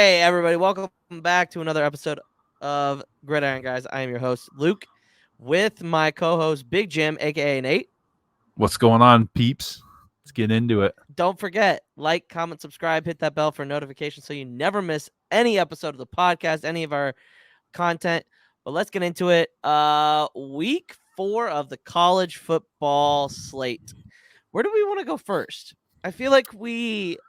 Hey, everybody. Welcome back to another episode of Gridiron Guys. I am your host, Luke, with my co-host, Big Jim, a.k.a. Nate. What's going on, peeps? Let's get into it. Don't forget, like, comment, subscribe, hit that bell for notifications so you never miss any episode of the podcast, any of our content. But let's get into it. Week 4 of the college football slate. Where do we want to go first? I feel like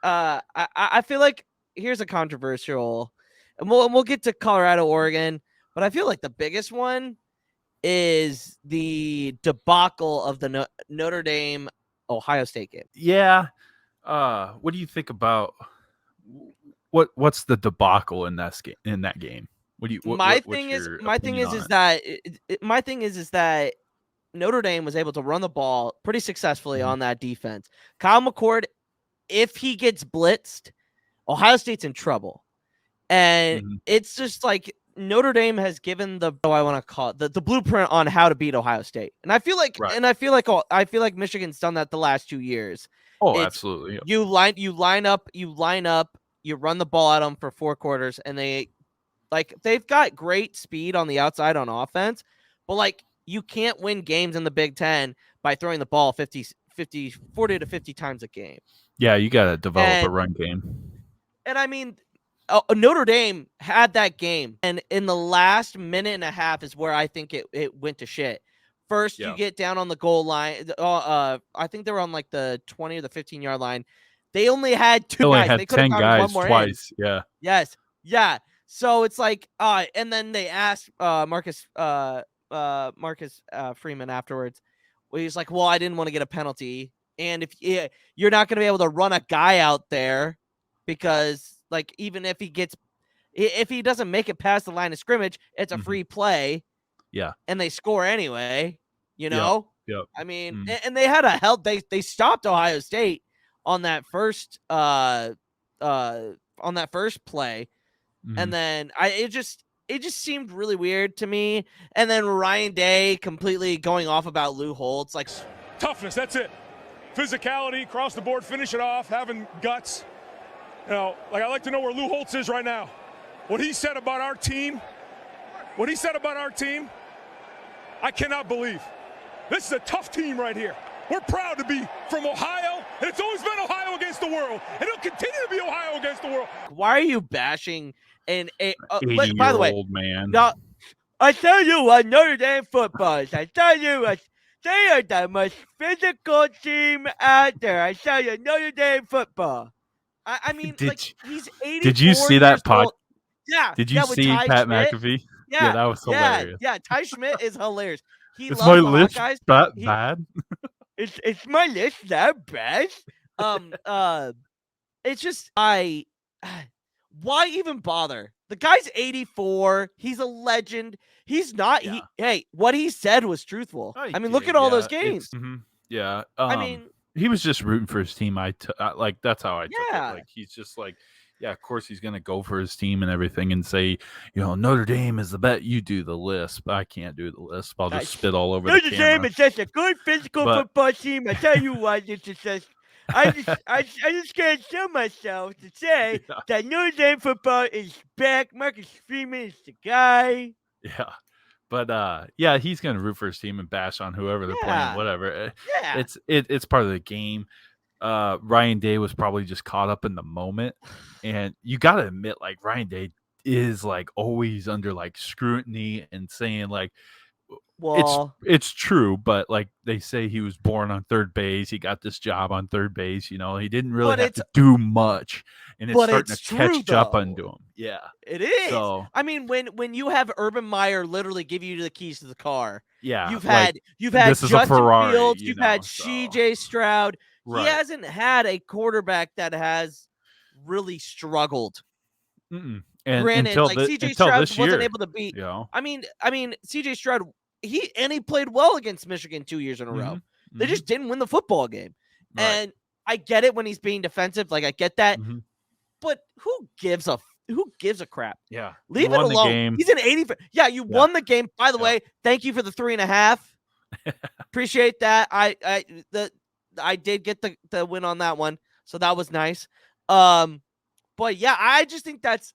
I feel like here's a controversial, and we'll get to Colorado, Oregon, but I feel like the biggest one is the debacle of the Notre Dame Ohio State game. Yeah. What do you think about what's the debacle in that game? My thing is that Notre Dame was able to run the ball pretty successfully on that defense. Kyle McCord, if he gets blitzed, Ohio State's in trouble. And it's just like Notre Dame has given the blueprint on how to beat Ohio State. And I feel like Michigan's done that the last 2 years. Oh, absolutely. You line up, you run the ball at them for 4 quarters, and they've got great speed on the outside on offense, but you can't win games in the Big Ten by throwing the ball 40 to 50 times a game. Yeah, you got to develop a run game. And I mean, Notre Dame had that game, and in the last minute and a half is where I think it went to shit. First, you get down on the goal line. I think they were on the 20 or the 15-yard line. They only had 2 guys. Had they could have 10 guys one more twice. In. Yeah. Yes. Yeah. So it's and then they asked Marcus Freeman afterwards. Well, he's like, "Well, I didn't want to get a penalty, and if you're not going to be able to run a guy out there because even if he doesn't make it past the line of scrimmage, it's a free play." Yeah. And they score anyway, you know? Yep. I mean, and they had a help. They stopped Ohio State on that first play. And then it just seemed really weird to me. And then Ryan Day completely going off about Lou Holtz. Toughness, that's it. Physicality, across the board, finish it off, having guts. I'd like to know where Lou Holtz is right now. What he said about our team, I cannot believe. This is a tough team right here. We're proud to be from Ohio, and it's always been Ohio against the world, and it'll continue to be Ohio against the world. Why are you bashing by the way, old man? Now, I tell you what, Notre Dame football is. I tell you what, they are the most physical team out there. I tell you, Notre Dame football. I mean, he's 84. Did you see that pod? Yeah. Did you see Pat McAfee? Yeah, that was hilarious. Yeah, Ty Schmidt is hilarious. It's my list that bad. It's my list that bad. It's just why even bother? The guy's 84. He's a legend. He's not. Yeah. What he said was truthful. I mean, look at all those games. Yeah. I mean, he was just rooting for his team. That's how I took it. He's just of course he's gonna go for his team and everything and say, Notre Dame is the bet. You do the lisp. I can't do the lisp. I'll just spit all over the camera. Notre Dame is just a good physical football team. I tell you what, it's just. I just can't show myself to say that Notre Dame football is back. Marcus Freeman is the guy. Yeah. But he's gonna root for his team and bash on whoever they're playing, whatever. Yeah. It's part of the game. Ryan Day was probably just caught up in the moment, and you gotta admit, Ryan Day is always under scrutiny and saying it's true, but they say he was born on third base. He got this job on third base. He didn't really have to do much, and it's starting to catch up onto him. Yeah, it is. So, I mean, when you have Urban Meyer literally give you the keys to the car, you've had this Justin is a Ferrari, Fields, you've had C.J. Stroud. Right. He hasn't had a quarterback that has really struggled. And granted, C.J. Stroud wasn't able to beat. I mean, C.J. Stroud. He played well against Michigan 2 years in a row. They just didn't win the football game. Right. And I get it when he's being defensive. I get that. But who gives a crap? Yeah. Leave it alone. He's an 80. Yeah, you won the game. By the way, thank you for the 3.5. Appreciate that. I did get the win on that one. So that was nice. But yeah, I think that's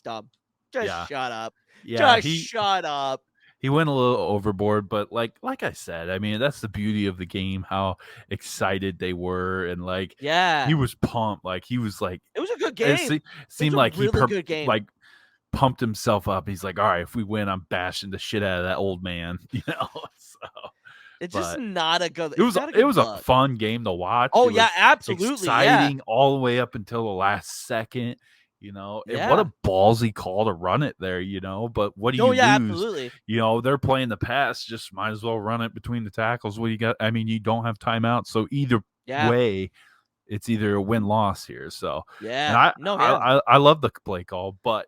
dumb. Just Yeah. shut up. Yeah, Just shut up. he went a little overboard, but like I said, I mean, that's the beauty of the game, how excited they were, and like Yeah. he was pumped, like he was like It was a good it game. seemed a like he really good game. like pumped himself up. He's like, all right, if we win, I'm bashing the shit out of that old man, So, It's just but not a good. it was not a it good was a look. fun game to watch. Oh It yeah, was absolutely. Yeah. exciting all the way up until the last second. And what Yeah. a ballsy call to run it there, But what do No, you yeah, lose? absolutely. They're playing the pass, just might as well run it between the tackles. What do you got? I mean, you don't have timeout, so either Yeah. way, it's either a win-loss here. So, and Yeah. No, yeah. I love the play call, but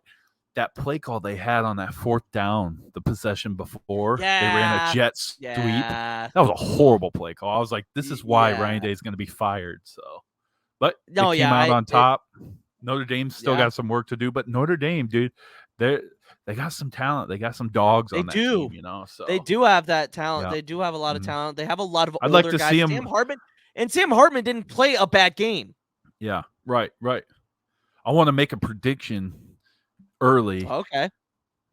that play call they had on that fourth down, the possession before, they ran a jet sweep. Yeah. That was a horrible play call. I was like, this is why Yeah. Ryan Day is going to be fired. So, but No, it came yeah, out on top. Notre Dame's still Yeah. got some work to do, but Notre Dame, dude, they got some talent. They got some dogs They on that do. team, So They do have that talent. yeah. They do have a lot of Mhm. talent. They have a lot of I'd older like to guys. see him. Sam Hartman didn't play a bad game. Yeah, right. I want to make a prediction early. Okay.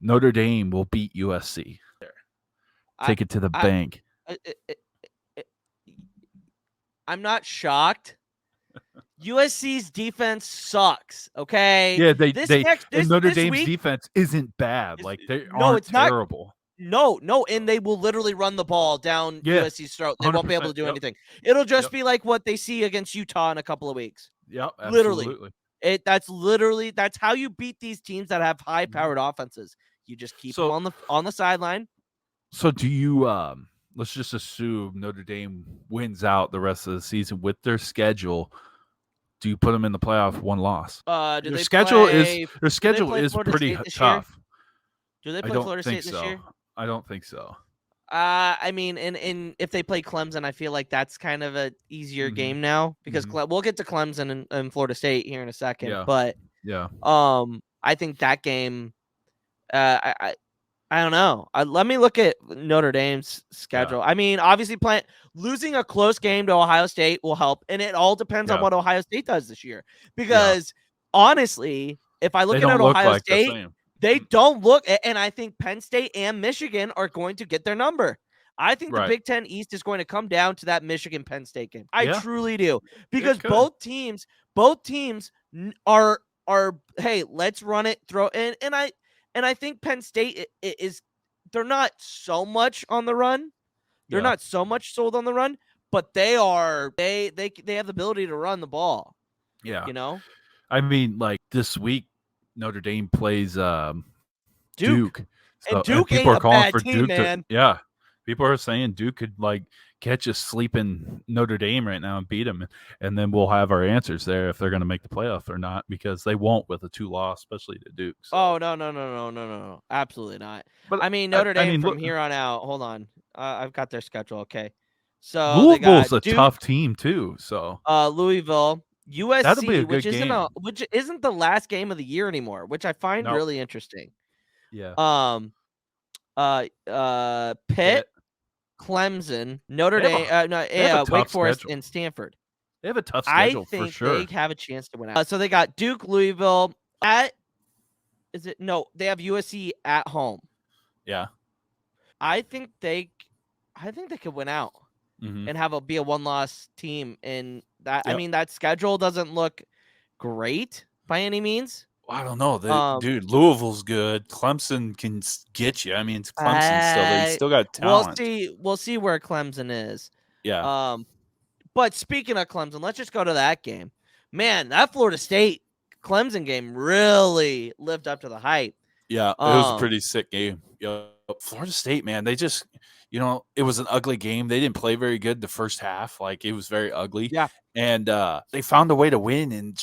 Notre Dame will beat USC. Take it to the bank. I'm not shocked. USC's defense sucks. Okay. Yeah, Notre Dame's defense isn't bad. Like they aren't terrible. No, and they will literally run the ball down USC's throat. They won't be able to do anything. It'll just be like what they see against Utah in a couple of weeks. Yep, absolutely. That's how you beat these teams that have high-powered offenses. You just keep them on the sideline. So do you let's just assume Notre Dame wins out the rest of the season with their schedule. Do you put them in the playoff one loss? Their schedule is pretty tough. Do they play Florida State this year? I don't think so. I mean, and if they play Clemson, I feel like that's kind of an easier game now because we'll get to Clemson and Florida State here in a second. Yeah. But I think that game, I don't know. Let me look at Notre Dame's schedule. Yeah. I mean, obviously, losing a close game to Ohio State will help, and it all depends on what Ohio State does this year. Because honestly, if I look at Ohio State, they don't look, and I think Penn State and Michigan are going to get their number. I think the Big Ten East is going to come down to that Michigan-Penn State game. I truly do, because both teams are hey, let's run it, throw in, and I think Penn State they're not so much on the run. They're not so much sold on the run, but they have the ability to run the ball. Yeah. I mean, like this week, Notre Dame plays Duke. So, and Duke people are calling for team, Duke man. People are saying Duke could like catch a sleeping Notre Dame right now and beat them, and then we'll have our answers there if they're going to make the playoff or not, because they won't with a 2-loss, especially to Duke. So. Oh no, absolutely not. But I mean Notre Dame from here on out. Hold on, I've got their schedule. Okay, so Louisville's a tough team too. So Louisville, USC, which isn't the last game of the year anymore, which I find really interesting. Yeah. Pitt. Clemson, Notre Dame, Wake Forest, schedule. and Stanford. They have a tough schedule for sure. I think they have a chance to win out. So they got Duke, Louisville they have USC at home. Yeah. I think they could win out and be a one-loss team. And that, I mean, that schedule doesn't look great by any means. I don't know. Dude, Louisville's good. Clemson can get you. I mean, it's Clemson still. They still got talent. We'll see where Clemson is. Yeah. But speaking of Clemson, let's just go to that game. Man, that Florida State Clemson game really lived up to the hype. Yeah, it was a pretty sick game. Florida State, man, they just, it was an ugly game. They didn't play very good the first half. Like, it was very ugly. Yeah. And they found a way to win, and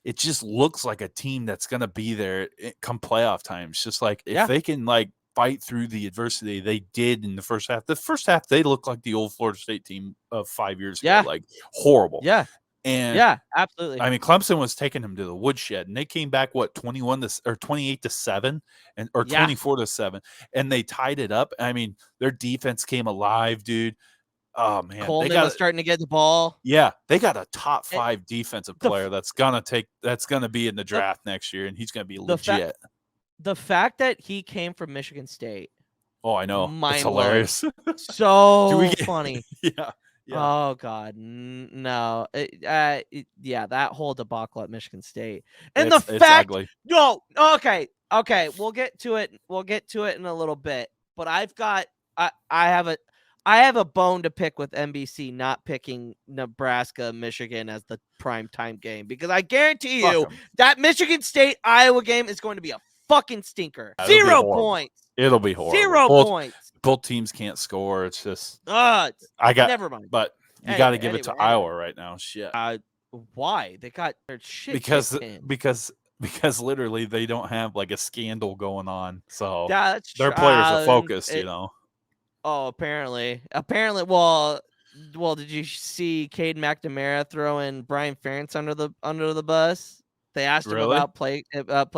it just looks like a team that's going to be there come playoff time. It's just like if they can like fight through the adversity they did in the first half. The first half they looked like the old Florida State team of 5 years ago, like horrible. Yeah. And yeah, absolutely. I mean, Clemson was taking them to the woodshed, and they came back 28-7 or 24-7, and they tied it up. I mean, their defense came alive, dude. Oh man, Coleman was starting to get the ball. Yeah, they got a top And 5 defensive the player that's gonna be in the draft next year, and he's gonna be legit. The fact that he came from Michigan State, Oh, I know. It's mind blowing. hilarious. So funny. Yeah. Oh God, no. Yeah, that whole debacle at Michigan State, and It's ugly. No, okay, we'll get to it. We'll get to it in a little bit. But I have a bone to pick with NBC not picking Nebraska, Michigan as the primetime game, because I guarantee you that Michigan State Iowa game is going to be a fucking stinker. It'll 0 be points. It'll be horrible. 0 points. Both teams can't score. It's just never mind. But you got to give it to Iowa right now. Shit. Why? They got their shit because literally they don't have like a scandal going on, so their players are focused. Oh, apparently. Well, did you see Cade McNamara throwing Brian Ferentz under the bus? They asked him about play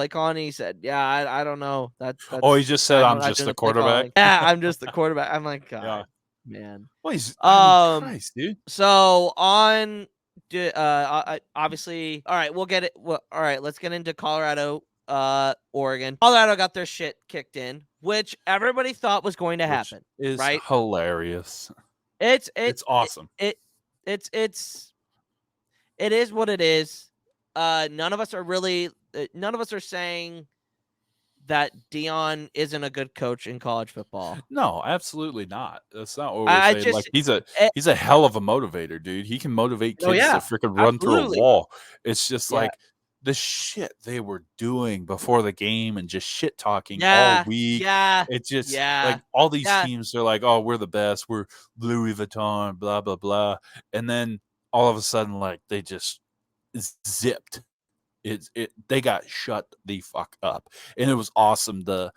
calling. He said, "Yeah, I don't know." That's he just said, "I'm just the quarterback." Yeah, I'm just the quarterback. I'm like, God, man. Well, he's Christ, dude. So on, obviously, all right, we'll get it. Well, all right, let's get into Colorado, Oregon. Colorado got their shit kicked in, which everybody thought was going to happen. Is right? Hilarious. It's awesome. It is what it is. None of us are saying that Deion isn't a good coach in college football. No, absolutely not. That's not what we're saying. Like he's a hell of a motivator, dude. He can motivate kids to freaking run through a wall. It's just like the shit they were doing before the game and just shit talking all week. It's just like all these teams are like, oh, we're the best. We're Louis Vuitton, blah, blah, blah. And then all of a sudden, like they just zipped. They got shut the fuck up. And it was awesome the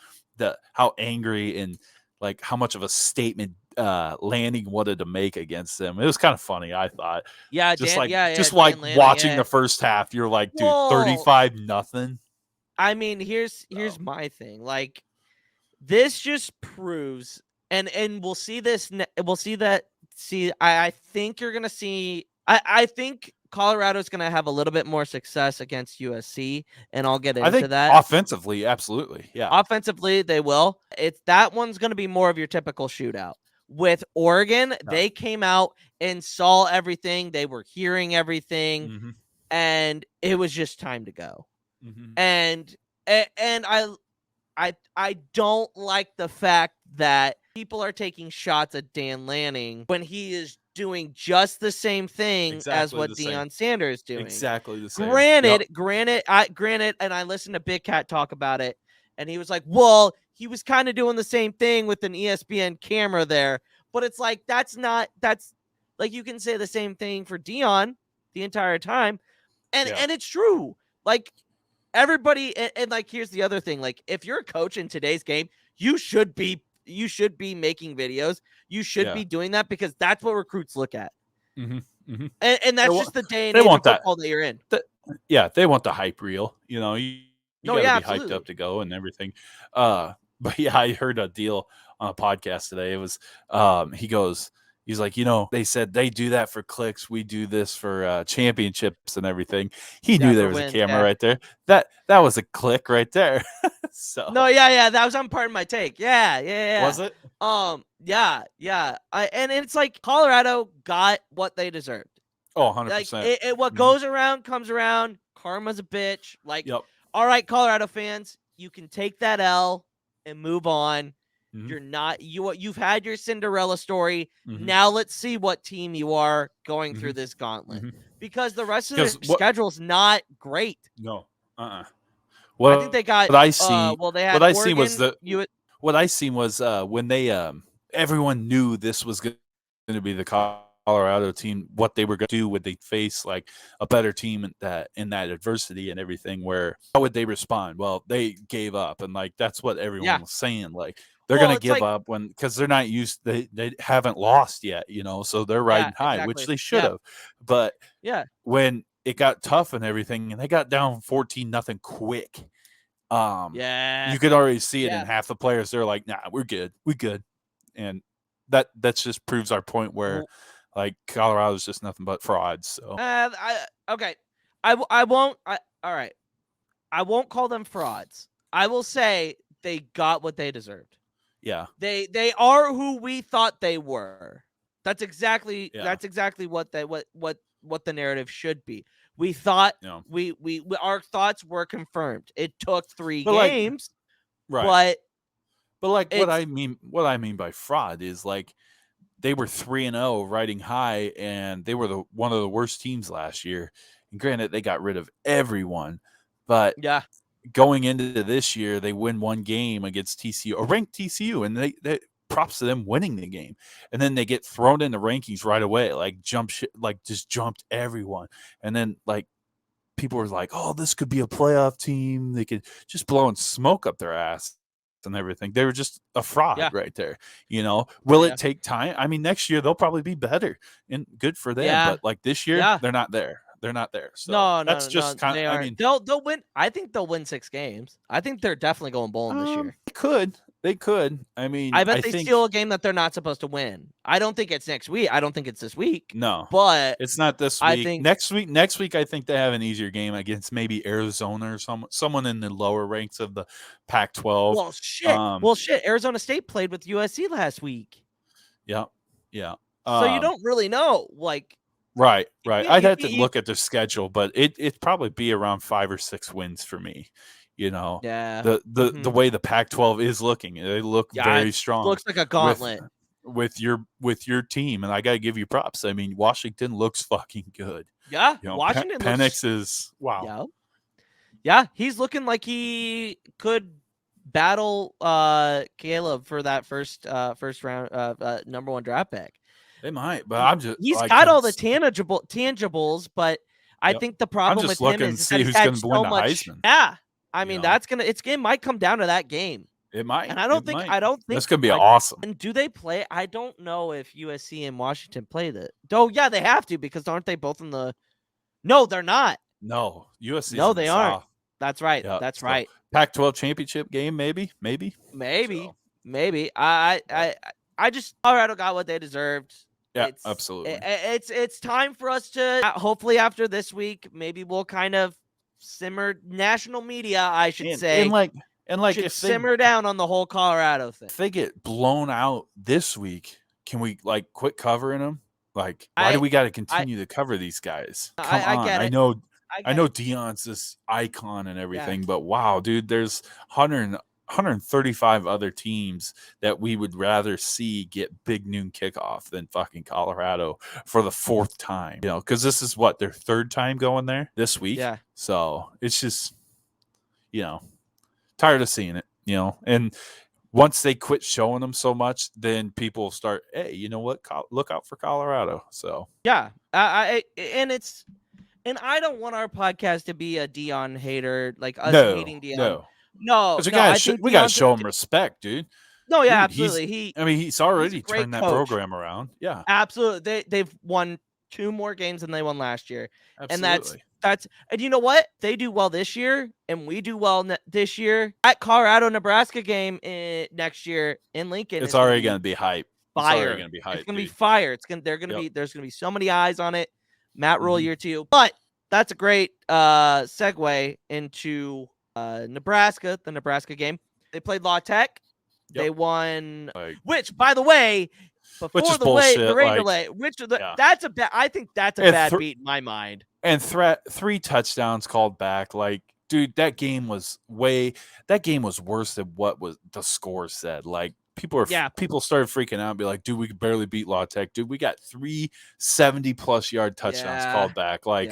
how angry and like how much of a statement Lanning wanted to make against them. It was kind of funny, I thought. Yeah, just Dan like watching the first half, you're like, dude, 35-0. I mean, here's my thing. Like, this just proves, and we'll see this. We'll see that. I think you're gonna see. I think Colorado's going to have a little bit more success against USC, and I'll get into that. Offensively, absolutely. Yeah. Offensively, they will. That one's going to be more of your typical shootout. With Oregon, they came out and saw everything. They were hearing everything, and it was just time to go. And I don't like the fact that people are taking shots at Dan Lanning when he is doing just the same thing as what Deion Sanders is doing. Exactly the same. Granted, and I listened to Big Cat talk about it, and he was like, well, he was kind of doing the same thing with an ESPN camera there. But it's like, that's like, you can say the same thing for Deion the entire time. And it's true. Like, everybody, and like, here's the other thing. Like, if you're a coach in today's game, you should be making videos. You should be doing that, because that's what recruits look at. And that's just the day and age of football that you're in. They want the hype reel. You know, you gotta be hyped up to go and everything. But yeah, I heard a deal on a podcast today. It was he's like, you know, they said they do that for clicks. We do this for championships and everything. He knew there was a camera right there. That was a click right there. So that was on part of my take. Yeah. Was it? Yeah. And it's like Colorado got what they deserved. Oh, 100%. Like, what goes around comes around. Karma's a bitch. Like, all right, Colorado fans, you can take that L and move on. You're not you've had your Cinderella story. Now let's see what team you are going through this gauntlet, because the rest of their schedule's not great. No. Well, I think they got. What I see. They had what I Oregon, seen was what I seen was when they everyone knew this was going to be the Colorado team. What they were going to do when they face like a better team in that adversity and everything. Where how would they respond? Well, they gave up, and like that's what everyone was saying. Like they're going to give up because they're not used. They haven't lost yet, you know. So they're riding high, which they should have. But when it got tough and everything, and they got down 14-0 quick. You could already see it in half the players. They're like, "Nah, we're good, and that just proves our point where, Well, like, Colorado's just nothing but frauds. So okay. I won't. All right. I won't call them frauds. I will say they got what they deserved. yeah, They are who we thought they were. That's exactly yeah, what the narrative should be. We thought you know. we our thoughts were confirmed. It took 3 But like, games, right. but But like what it's I mean by fraud is like they were 3-0 riding high, and they were one of the worst teams last year. And granted, they got rid of everyone, but yeah. going into this year, they win one game against TCU, a ranked TCU, and they props to them winning the game. And then they get thrown in the rankings right away, like just jumped everyone. And then like people were like, "Oh, this could be a playoff team. They could just blowing smoke up their ass and everything." They were just a fraud Yeah. right there. Will Yeah. it take time? I mean, next year they'll probably be better, and good for them. Yeah. But like this year, Yeah. they're not there. They're not there. So No, that's just kind they of. I aren't. mean, They'll win. I think they'll win 6 games. I think they're definitely going bowling this year. they could. I mean, I bet I they think steal a game that they're not supposed to win. I don't think it's next week. I don't think it's this week. no, But it's not this I week. think Next week, I think they have an easier game against maybe Arizona or someone in the lower ranks of the Pac-12. Well, shit. Arizona State played with USC last week. Yeah. So you don't really know. Like, right. I'd have to you- look at their schedule, but it'd probably be around 5 or 6 wins for me. yeah. The way the Pac-12 is looking, they look very strong. Looks like a gauntlet with your team, and I got to give you props. I mean, Washington looks fucking good. Yeah, Washington. Penix is wow. Yeah. Yeah, he's looking like he could battle Caleb for that first round number 1 draft pick. They might, but he's got all the tangibles, but I think the problem with him is see who's going to win the Heisman. Yeah, I mean it might come down to that game. It might, and I don't think that's going to be awesome. And do they play? I don't know if USC and Washington play that. Oh yeah, they have to because aren't they both in the? No, they're not. No, USC. No, they aren't. That's right. Yeah, that's right. Pac-12 championship game, maybe. So. Maybe. I just Colorado got what they deserved. Yeah, absolutely. It's time for us to hopefully after this week, maybe we'll kind of simmer national media, I should say. And like if simmer down on the whole Colorado thing. If they get blown out this week, can we like quit covering them? Like, why do we got to continue to cover these guys? Come on. Get it. I know Deion's this icon and everything, but wow, dude, there's 135 other teams that we would rather see get big noon kickoff than fucking Colorado for the 4th time. Because this is what their 3rd time going there this week. Yeah. So it's just, tired of seeing it. And once they quit showing them so much, then people start, hey, you know what? Look out for Colorado. So yeah, and I don't want our podcast to be a Deion hater, like us hating Deion. No, we got to show him respect, dude. No, yeah, absolutely. He's already turned that program around. Yeah, absolutely. They've won 2 more games than they won last year, absolutely. And you know what? They do well this year, and we do well this year. That Colorado-Nebraska game next year in Lincoln, it's already going to be hype. Fire. It's going to be fire. There's going to be so many eyes on it. Matt Rule year 2, but that's a great segue into Nebraska, the Nebraska game. They played La Tech. Yep. They won, which, by the way, before the rain delay, that's a bad. I think that's a bad beat in my mind. And 3 touchdowns called back. Like, dude, that game was worse than what was the score said. Like, people started freaking out and be like, dude, we could barely beat La Tech. Dude, we got 3 70+ yard touchdowns called back. Like,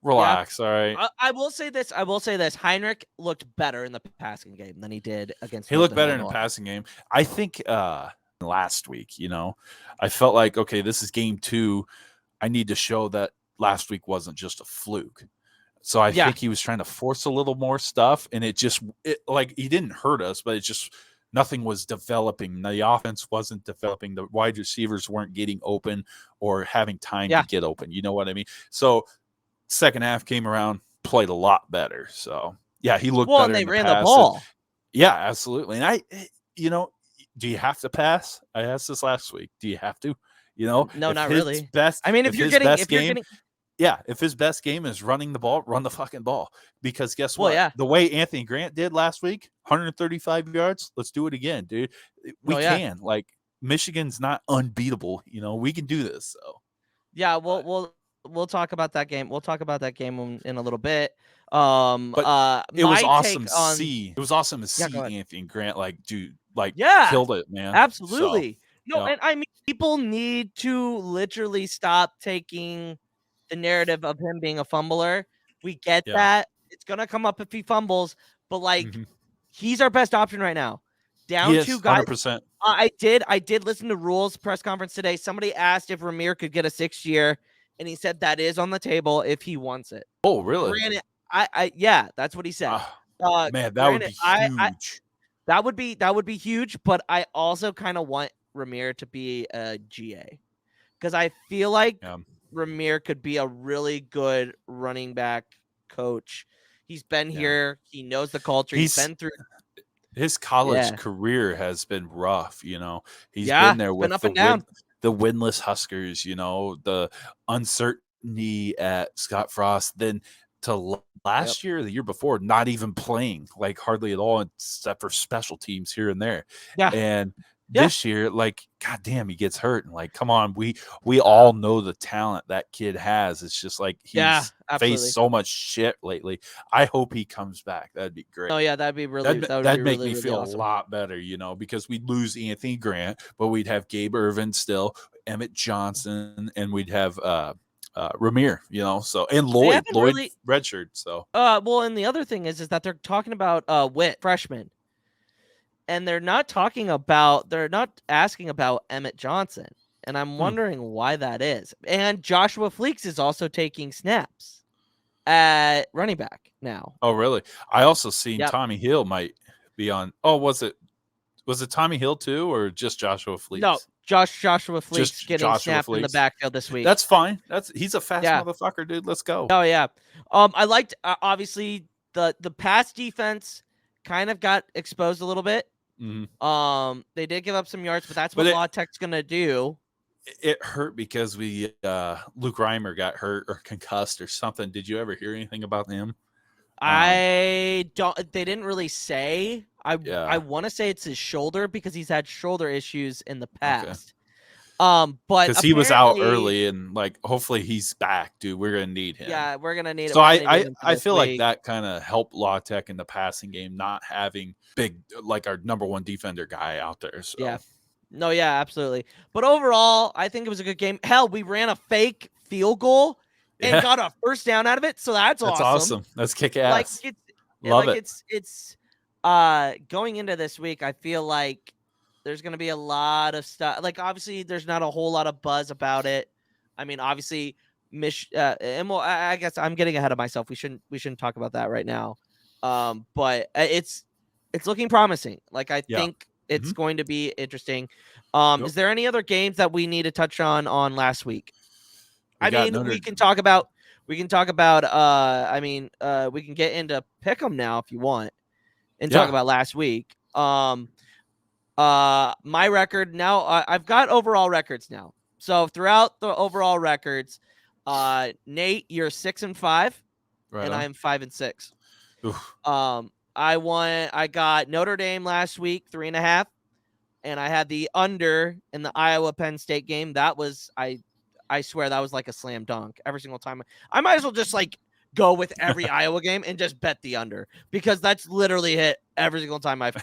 relax. All right. I will say this. Heinrich looked better in the passing game than he did against. He looked better in the passing game. I think last week, I felt like, okay, this is game 2. I need to show that last week wasn't just a fluke. So I think he was trying to force a little more stuff, and it like he didn't hurt us, but it just nothing was developing. The offense wasn't developing. The wide receivers weren't getting open or having time to get open. You know what I mean? So second half came around, played a lot better. So yeah, he looked better. And they ran the ball. Yeah, absolutely. And do you have to pass? I asked this last week. Do you have to? You know, No, if not his really. best, I mean, if if you're his getting, best game, yeah, if his best game is running the ball, run the fucking ball. Because guess well, what? yeah, The way Anthony Grant did last week, 135 yards. Let's do it again, dude. We no, yeah, can. Like Michigan's not unbeatable. You know, we can do this. So yeah. but We'll talk about that game. We'll talk about that game in a little bit. but it was My awesome take to on see. It was awesome to yeah, go ahead. see Anthony Grant like dude like Yeah, killed it, man. So absolutely. No, yeah, and I mean, people need to literally stop taking the narrative of him being a fumbler. We get yeah. that. It's gonna come up if he fumbles, but like Mm-hmm. he's our best option right now. He Down two is guys. 100%. I did listen to Rule's press conference today. Somebody asked if Ramir could get a 6th year, and he said that is on the table if he wants it. Oh, really? Granted, yeah, that's what he said. Man, that would Granted, be huge. that would be huge, but I also kind of want Ramir to be a GA because I feel like Yeah. Ramir could be a really good running back coach. He's been here. He knows the culture. He's been through. His college career has been rough. You know, he's Yeah, been there it's been with up and down. the winless Huskers. You know, the uncertainty at Scott Frost. Then to last year, the year before, not even playing like hardly at all, except for special teams here and there. Yeah. And this year, like, goddamn, he gets hurt. And like, come on, we all know the talent that kid has. It's just like he's faced so much shit lately. I hope he comes back. That'd be great. Oh yeah, that'd be really That'd make really, me feel awesome. a lot better, you know, because we'd lose Anthony Grant, but we'd have Gabe Irvin still, Emmett Johnson, and we'd have Ramir, you know, so and Lloyd redshirt. So well, and the other thing is that they're talking about Witt freshman. And they're not asking about Emmett Johnson. And I'm wondering why that is. And Joshua Fleeks is also taking snaps at running back now. Oh, really? I also seen Tommy Hill might be on. Oh, was it Tommy Hill too, or just Joshua Fleeks? No, Joshua Fleeks getting snapped in the backfield this week. That's fine. He's a fast motherfucker, dude. Let's go. Oh yeah. I liked obviously the pass defense kind of got exposed a little bit. Mm-hmm. They did give up some yards, but that's what La Tech's gonna do. It hurt because Luke Reimer got hurt or concussed or something. Did you ever hear anything about him? I don't. They didn't really say. I want to say it's his shoulder because he's had shoulder issues in the past. But because he was out early and like hopefully he's back, dude. We're gonna need him. Yeah, we're gonna need him. So I feel like that kind of helped La Tech in the passing game, not having big like our number one defender guy out there. So. Yeah, no, yeah, absolutely. But overall, I think it was a good game. Hell, we ran a fake field goal and got a first down out of it, so that's awesome. That's kick ass. Love it. It's going into this week, I feel like there's going to be a lot of stuff. Like, obviously, there's not a whole lot of buzz about it. I mean, obviously, I guess I'm getting ahead of myself. We shouldn't talk about that right now. But it's looking promising. Like, I think it's going to be interesting. Is there any other games that we need to touch on last week? We can talk about. We can get into Pick'em now if you want, and talk about last week. My record now, I've got overall records now. So throughout the overall records, Nate, you're 6-5, and I'm 5-6. I got Notre Dame last week, 3.5, and I had the under in the Iowa Penn State game. That was I swear that was like a slam dunk every single time. I might as well just like go with every Iowa game and just bet the under because that's literally hit every single time I've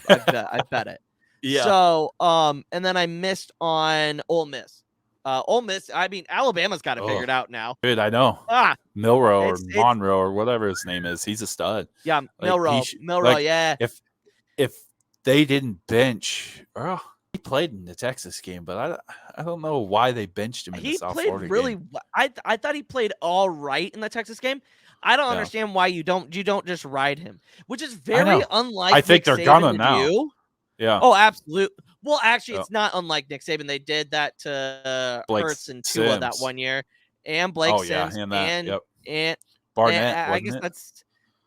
bet it. Yeah. So, and then I missed on Ole Miss. Ole Miss, I mean, Alabama's got it figured out now. Dude, I know. Milroe or Monroe or whatever his name is. He's a stud. Yeah, Milroe, yeah. If they didn't bench, he played in the Texas game, but I don't know why they benched him in the South Florida game. I thought he played all right in the Texas game. I don't understand why you don't just ride him, which is very unlike. I think Nick they're Saban gonna now. Do. Yeah. Oh, absolutely. Well, actually, it's not unlike Nick Saban. They did that to Hurts and Tua that one year, and Blake Sims, and and Barnett. I guess that's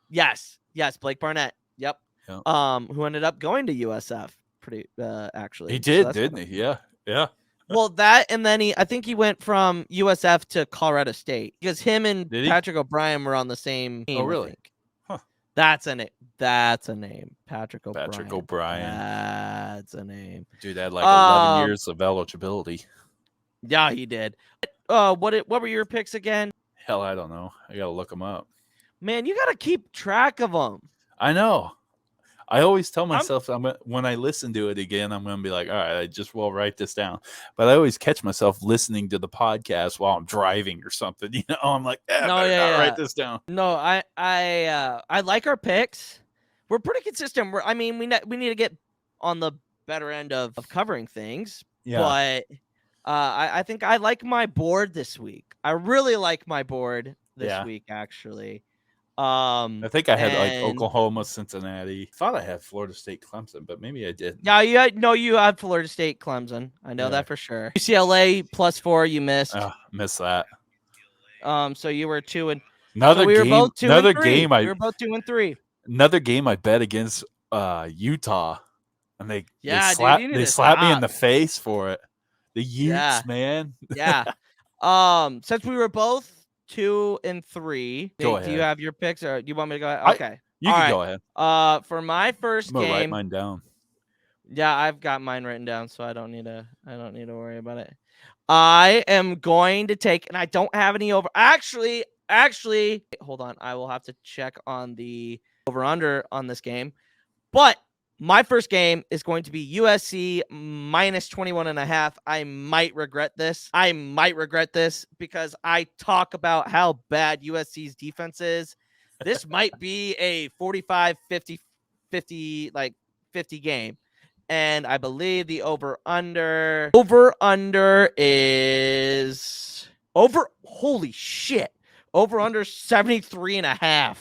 yes, Blake Barnett. Yep. Who ended up going to USF. pretty actually. He So did, that's didn't kinda he? Yeah. well, that and then I think he went from USF to Colorado State because him and Did he? Patrick O'Brien were on the same team. Oh, really? I think. Huh. That's a name. That's a name. Patrick O'Brien. Patrick O'Brien. That's a name. Dude had like 11 years of eligibility. Yeah, he did. What were your picks again? Hell, I don't know. I gotta look them up. Man, you gotta keep track of them. I know. I always tell myself when I listen to it again, I'm gonna be like, all right, I just will write this down. But I always catch myself listening to the podcast while I'm driving or something. You know, I'm like, write this down. No, I like our picks. We're pretty consistent. I mean, we need to get on the better end of covering things. Yeah. But I think I like my board this week. I really like my board this week, actually. I think I had like Oklahoma, Cincinnati. Thought I had Florida State, Clemson, but maybe I didn't. Yeah, you had Florida State, Clemson. I know that for sure. UCLA +4, you missed. Missed that. So you were 2 and another so we game. Were both 2 another and 3. game. We were both 2 and 3. Another game I bet against Utah, and they slapped me in the face for it. The Utes, man. Yeah. Since we were both 2 and 3, go Nate, ahead. do you have your picks, or do you want me to go ahead? Okay. You can go ahead. For my first I'm gonna game, write mine down. Yeah, I've got mine written down, so I don't need to worry about it. I am going to take, and I don't have any over. Actually, hold on. I will have to check on the over/under on this game. But my first game is going to be USC -21.5. I might regret this. Because I talk about how bad USC's defense is. This might be a 45-50 game. And I believe the over/under is holy shit. Over/under 73.5.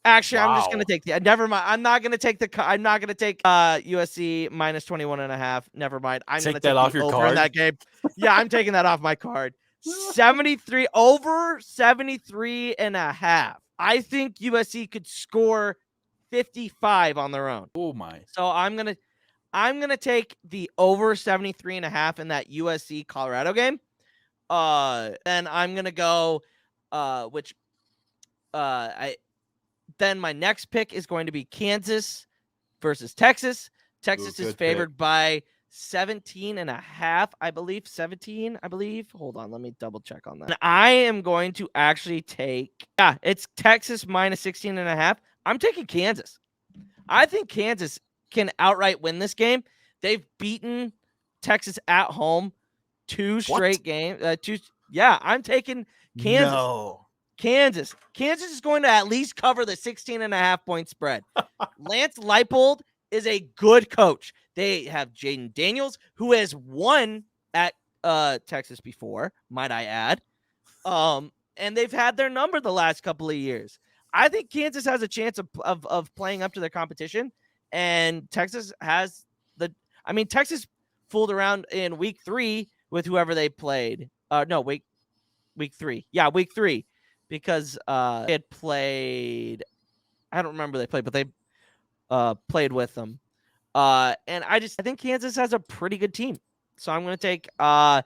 Actually, I'm just gonna take never mind. I'm not gonna take USC -21.5. Never mind. I'm gonna take that off the your over card in that game. Yeah, I'm taking that off my card. 73 over 73.5. I think USC could score 55 on their own. Oh my. So I'm gonna take the over 73.5 in that USC Colorado game. Then I'm gonna go then my next pick is going to be Kansas versus Texas. Texas is favored by 17.5, I believe. 17, I believe. Hold on, let me double check on that. And I am going to actually take, it's Texas -16.5. I'm taking Kansas. I think Kansas can outright win this game. They've beaten Texas at home 2 straight games. I'm taking Kansas. No. Kansas is going to at least cover the 16.5 point spread. Lance Leipold is a good coach. They have Jaden Daniels, who has won at Texas before, might I add. And they've had their number the last couple of years. I think Kansas has a chance of playing up to their competition, and Texas has Texas fooled around in week 3 with whoever they played. Week 3. Yeah, week 3. Because they had played, I don't remember they played, but they played with them. And I think Kansas has a pretty good team. So I'm going to take KU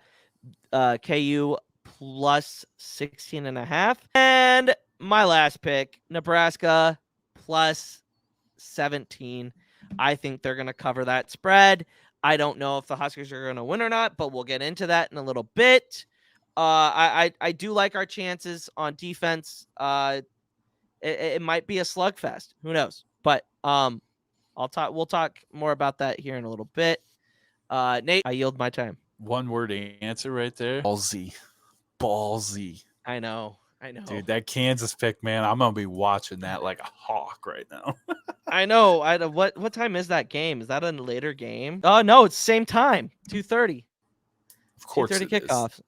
+16.5. And my last pick, Nebraska +17. I think they're going to cover that spread. I don't know if the Huskers are going to win or not, but we'll get into that in a little bit. I do like our chances on defense. It might be a slugfest. Who knows? But we'll talk more about that here in a little bit. Nate, I yield my time. One word answer right there. Ballsy. I know. Dude, that Kansas pick, man, I'm gonna be watching that like a hawk right now. I know. What time is that game? Is that a later game? Oh no, it's same time. 2:30. Of course, 2:30 kickoff.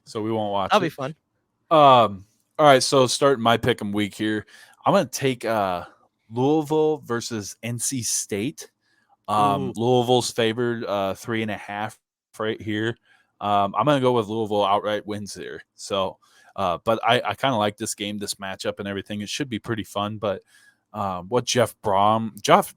So we won't watch. That'll be fun. All right, so starting my pick'em week here, I'm gonna take Louisville versus NC State. Louisville's favored 3.5 right here. I'm gonna go with Louisville outright wins there. So, but I kind of like this game, this matchup, and everything. It should be pretty fun. But what Jeff Brom. Jeff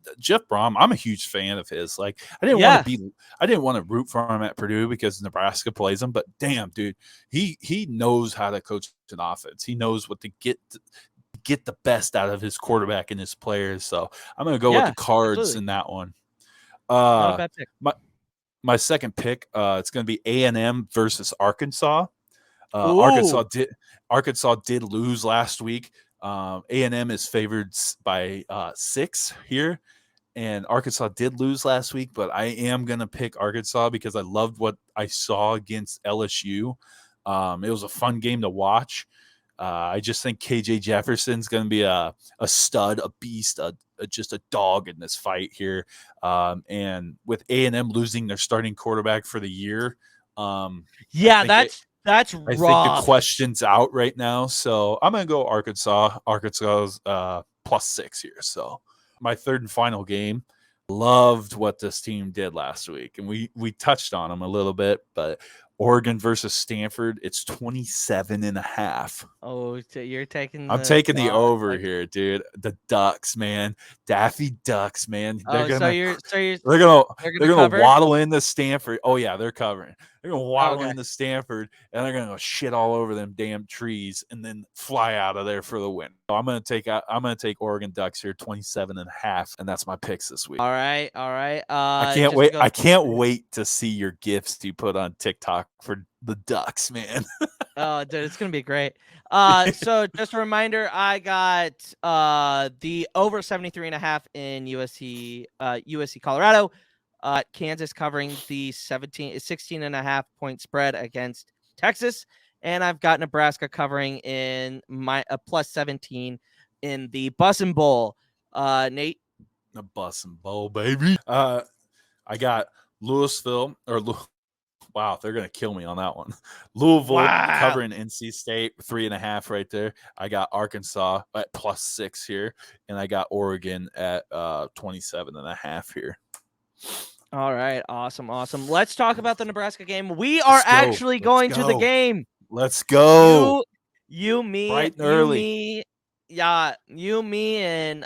Brom. I'm a huge fan of his. Like I didn't want to root for him at Purdue because Nebraska plays him, but damn, dude, he knows how to coach an offense. He knows what to get the best out of his quarterback and his players. So I'm gonna go with the Cards absolutely. in that one. Not a bad pick. My second pick, it's gonna be A&M versus Arkansas. Arkansas did lose last week. A&M is favored by 6 here, and Arkansas did lose last week, but I am going to pick Arkansas because I loved what I saw against LSU. It was a fun game to watch. I just think KJ Jefferson's going to be a stud, a beast, just a dog in this fight here. And with A&M losing their starting quarterback for the year, that's I think raw. the question's out right now, so I'm going to go Arkansas. Arkansas's +6 here. So my third and final game, loved what this team did last week, and we touched on them a little bit, but Oregon versus Stanford, it's 27.5. Oh, so you're taking I'm taking the over here, dude. The Ducks, man. Daffy Ducks, man. They're gonna waddle into Stanford. Oh yeah, they're covering. They're gonna waddle into Stanford, and they're gonna go shit all over them damn trees, and then fly out of there for the win. So I'm gonna take Oregon Ducks here, 27.5, and that's my picks this week. All right. I can't wait. I can't wait to see your gifts you put on TikTok for the Ducks, man. Oh, dude, it's gonna be great. So just a reminder, I got the over 73.5 in USC Colorado. Kansas covering the 16.5 point spread against Texas, and I've got Nebraska covering in my +17 in the Bussin Bowl. Nate, the Bussin Bowl, baby. I got Louisville or. Wow, they're gonna kill me on that one. Louisville covering NC State 3.5 right there. I got Arkansas at +6 here, and I got Oregon at 27.5 here. All right, awesome. Let's talk about the Nebraska game. We are actually going to the game. Let's go. You, me, bright and early. Me, and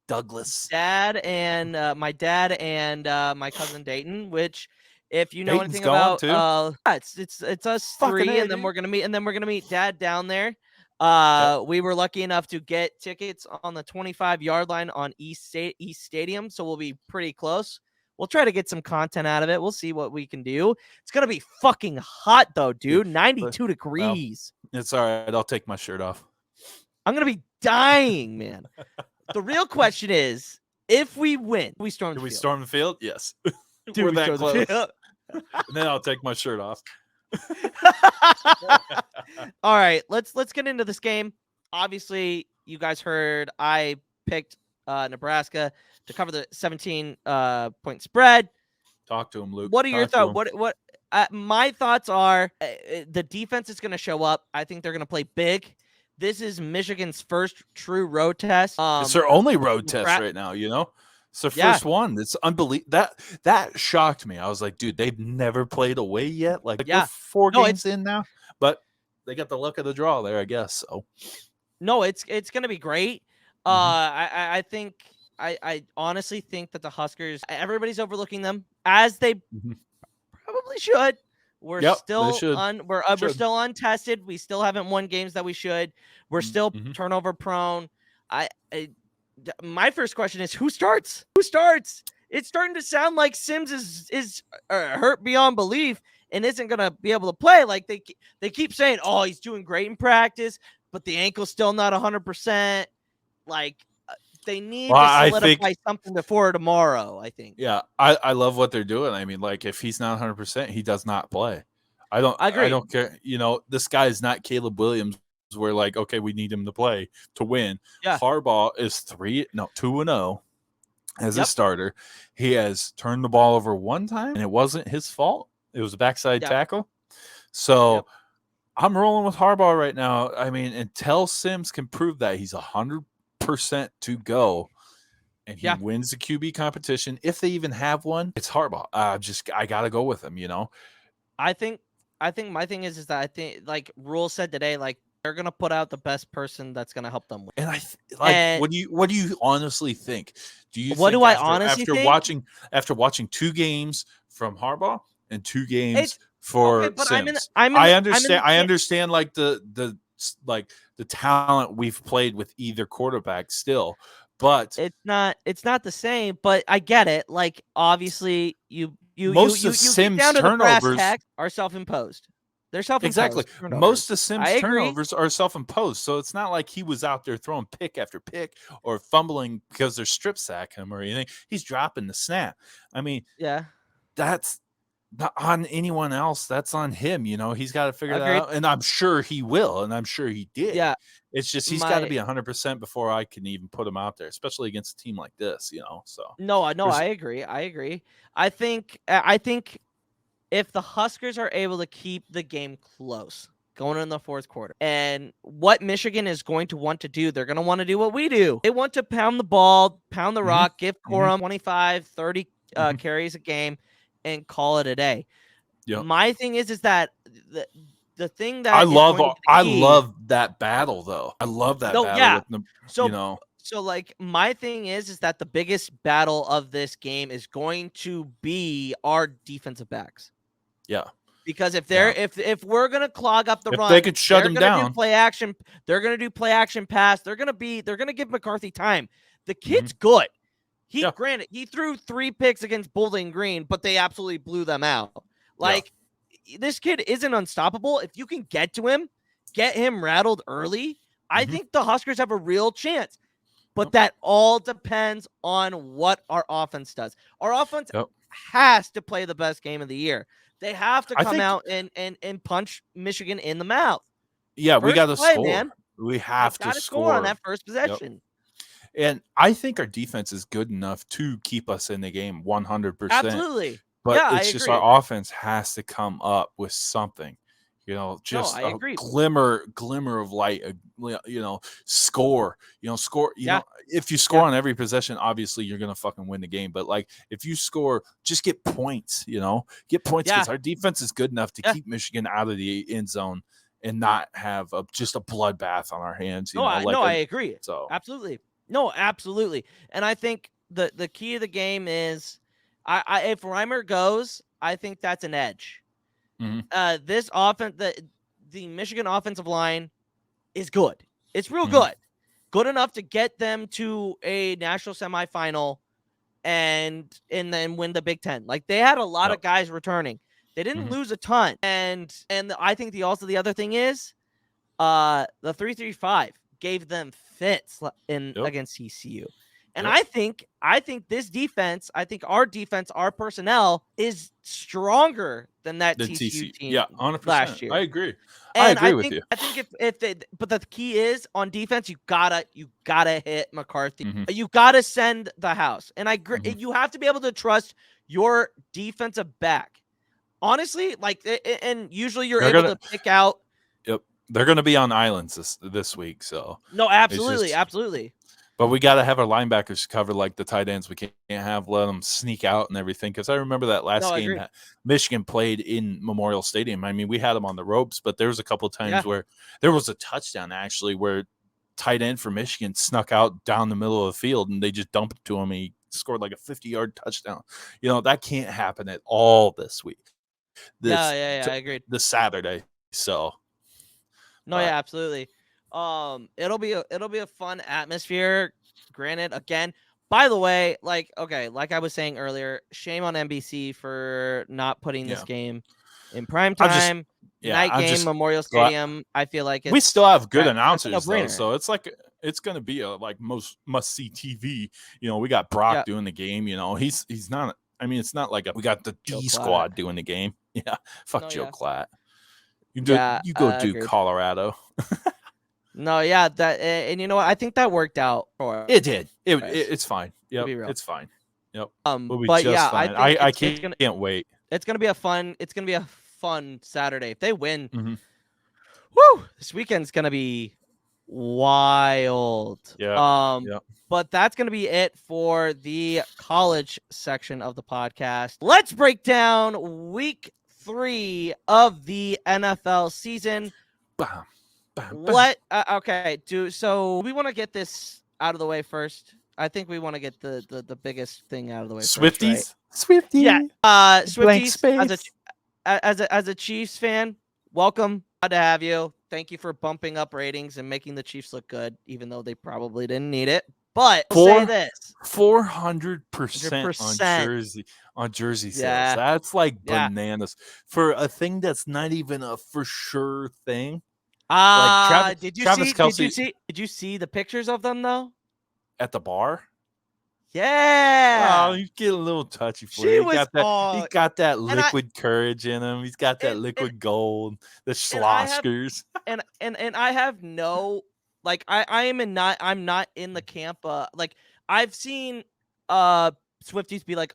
Douglas, dad, and my dad and my cousin Dayton. Which, if you know Dayton's anything about, it's us Fucking three, A, and then dude. we're gonna meet Dad down there. We were lucky enough to get tickets on the 25-yard line on East Stadium, so we'll be pretty close. We'll try to get some content out of it. We'll see what we can do. It's gonna be fucking hot though, dude. 92 degrees. Well, it's all right. I'll take my shirt off. I'm gonna be dying, man. The real question is, if we win, we storm the field. We storm the field? Yes. Dude, we're that close. And then I'll take my shirt off. All right, let's get into this game. Obviously, you guys heard I picked Nebraska to cover the 17 point spread. Talk to him, Luke. What are your thoughts? What my thoughts are, the defense is going to show up. I think they're going to play big. This is Michigan's first true road test. It's their only road test right now, you know? It's their first one. It's unbelievable. That shocked me. I was like, dude, they've never played away yet. Like, they're 4 games in now. But they got the luck of the draw there, I guess. So no, it's going to be great. I think I honestly think that the Huskers, everybody's overlooking them, as they probably should. We're still we're still untested. We still haven't won games that we should. We're still turnover prone. My first question is, who starts? It's starting to sound like Sims is hurt beyond belief and isn't going to be able to play. Like they keep saying, oh, he's doing great in practice, but the ankle's still not 100%. Like, they need to solidify something before tomorrow, I think. Yeah, I love what they're doing. I mean, like, if he's not 100%, he does not play. I agree. I don't care. You know, this guy is not Caleb Williams, where, like, okay, we need him to play to win. Yeah. Harbaugh is 2-0 as a starter. He has turned the ball over one time, and it wasn't his fault. It was a backside tackle. So I'm rolling with Harbaugh right now. I mean, until Sims can prove that he's 100% to go and he wins the QB competition, if they even have one, it's Harbaugh. I gotta go with him, you know. I think my thing is that I think, like Rule said today, like, they're gonna put out the best person that's gonna help them win. And And what do you honestly think? Do you what think do I honestly think? after watching 2 games from Harbaugh and 2 games It's okay, for but Sims? I'm I in understand. the I camp. understand like the talent we've played with either quarterback still, but It's not the same, but I get it. Like obviously you most of get down Sims to the brass turnovers. tacks are self-imposed. They're Exactly. self-imposed Most turnovers. of Sims' I agree. turnovers are self-imposed, so it's not like he was out there throwing pick after pick or fumbling because they're strip sack him or anything. He's dropping the snap. I mean, Yeah. that's not on anyone else. That's on him. He's got to figure that Agreed. out, and I'm sure he will, and I'm sure he did. Yeah. It's just he's got to be 100% before I can even put him out there, especially against a team like this. So No, I agree. I think if the Huskers are able to keep the game close going in the fourth quarter, and what Michigan is going to want to do, they're going to want to do what we do. They want to pound the ball, pound the rock, give Corum 25, 30 carries a game, and call it a day. Yep. My thing is that the thing that I love that battle though. I love that battle. Yeah. With So like my thing is that the biggest battle of this game is going to be our defensive backs. Yeah. Because if if we're gonna clog up the run, they could shut them down. They're gonna do play action pass. They're gonna give McCarthy time. The kid's good. Granted, he threw 3 picks against Bowling Green, but they absolutely blew them out. This kid isn't unstoppable. If you can get to him, get him rattled early, I think the Huskers have a real chance. But that all depends on what our offense does. Our offense has to play the best game of the year. They have to come out and punch Michigan in the mouth. Yeah, we got to score. Man. We have to score on that first possession. And I think our defense is good enough to keep us in the game 100%. Absolutely. But it's just our offense has to come up with something. Just a glimmer of light, score, score, if you score on every possession, obviously you're going to fucking win the game. But like, if you score, just get points, get points because our defense is good enough to keep Michigan out of the end zone and not have just a bloodbath on our hands. I agree. So absolutely. No, absolutely. And I think the key of the game is if Reimer goes, I think that's an edge. This offense, the Michigan offensive line is good. It's real good enough to get them to a national semifinal and then win the Big Ten. Like they had a lot of guys returning. They didn't lose a ton. And I think the other thing is the 3-3-5 gave them fits against TCU. And I think this defense, our defense, our personnel is stronger than that TCU team 100%. last year. I agree. And I agree with you. I think but the key is on defense, you gotta hit McCarthy. You gotta send the house. And I agree. You have to be able to trust your defensive back. Honestly, and usually you're able to pick out. Yep, they're gonna be on islands this week. So no, absolutely. But we got to have our linebackers covered like the tight ends. We can't let them sneak out and everything. Because I remember that last game that Michigan played in Memorial Stadium. I mean, we had them on the ropes, but there was a couple of times where there was a touchdown actually where tight end for Michigan snuck out down the middle of the field and they just dumped it to him. And he scored like a 50-yard touchdown. That can't happen at all this week. I agreed. This Saturday. So. No, absolutely. It'll be a fun atmosphere. Granted, again, by the way, like I was saying earlier, shame on NBC for not putting this game in prime time. Night game, Memorial Stadium. I feel like we still have good announcers though, so it's like it's gonna be a must see TV. We got Brock doing the game. He's not. I mean, it's not like we got the D squad doing the game. Yeah, fuck Joe Klatt. You go do Colorado. No, that and you know what? I think that worked out for it. Did it's fine. Yep, it's fine. Yep. But fine. I can't wait. It's gonna be a fun Saturday if they win. Woo! This weekend's gonna be wild. Yeah. But that's gonna be it for the college section of the podcast. Let's break down week 3 of the NFL season. Okay, so we want to get this out of the way first. I think we want to get the biggest thing out of the way first, right? Swifties. Yeah. Blank Swifties, space. as a Chiefs fan, welcome. Glad to have you. Thank you for bumping up ratings and making the Chiefs look good, even though they probably didn't need it. But I'll say this: 400% on jersey sales. Yeah. That's like Yeah. bananas for a thing that's not even a for sure thing. Did you Travis Kelce Did you see the pictures of them though? at the bar? Yeah. Oh, he's getting a little touchy for She you. was He got that and I- liquid courage in him. He's got that and- liquid gold, the and I have- Schloskers. and I have no like I'm not in the camp like I've seen Swifties be like,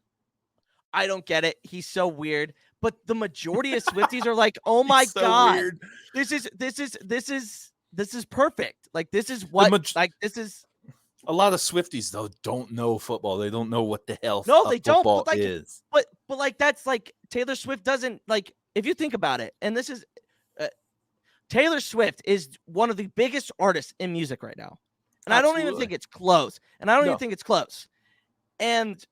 I don't get it, he's so weird, but the majority of Swifties are like, oh my so god, weird. this is perfect, like this is what this is. A lot of Swifties though don't know football. They don't know what the hell No, they don't, football but, like, is. But like that's like Taylor Swift doesn't, like, if you think about it, and this is Taylor Swift is one of the biggest artists in music right now. And Absolutely. I don't even think it's close. And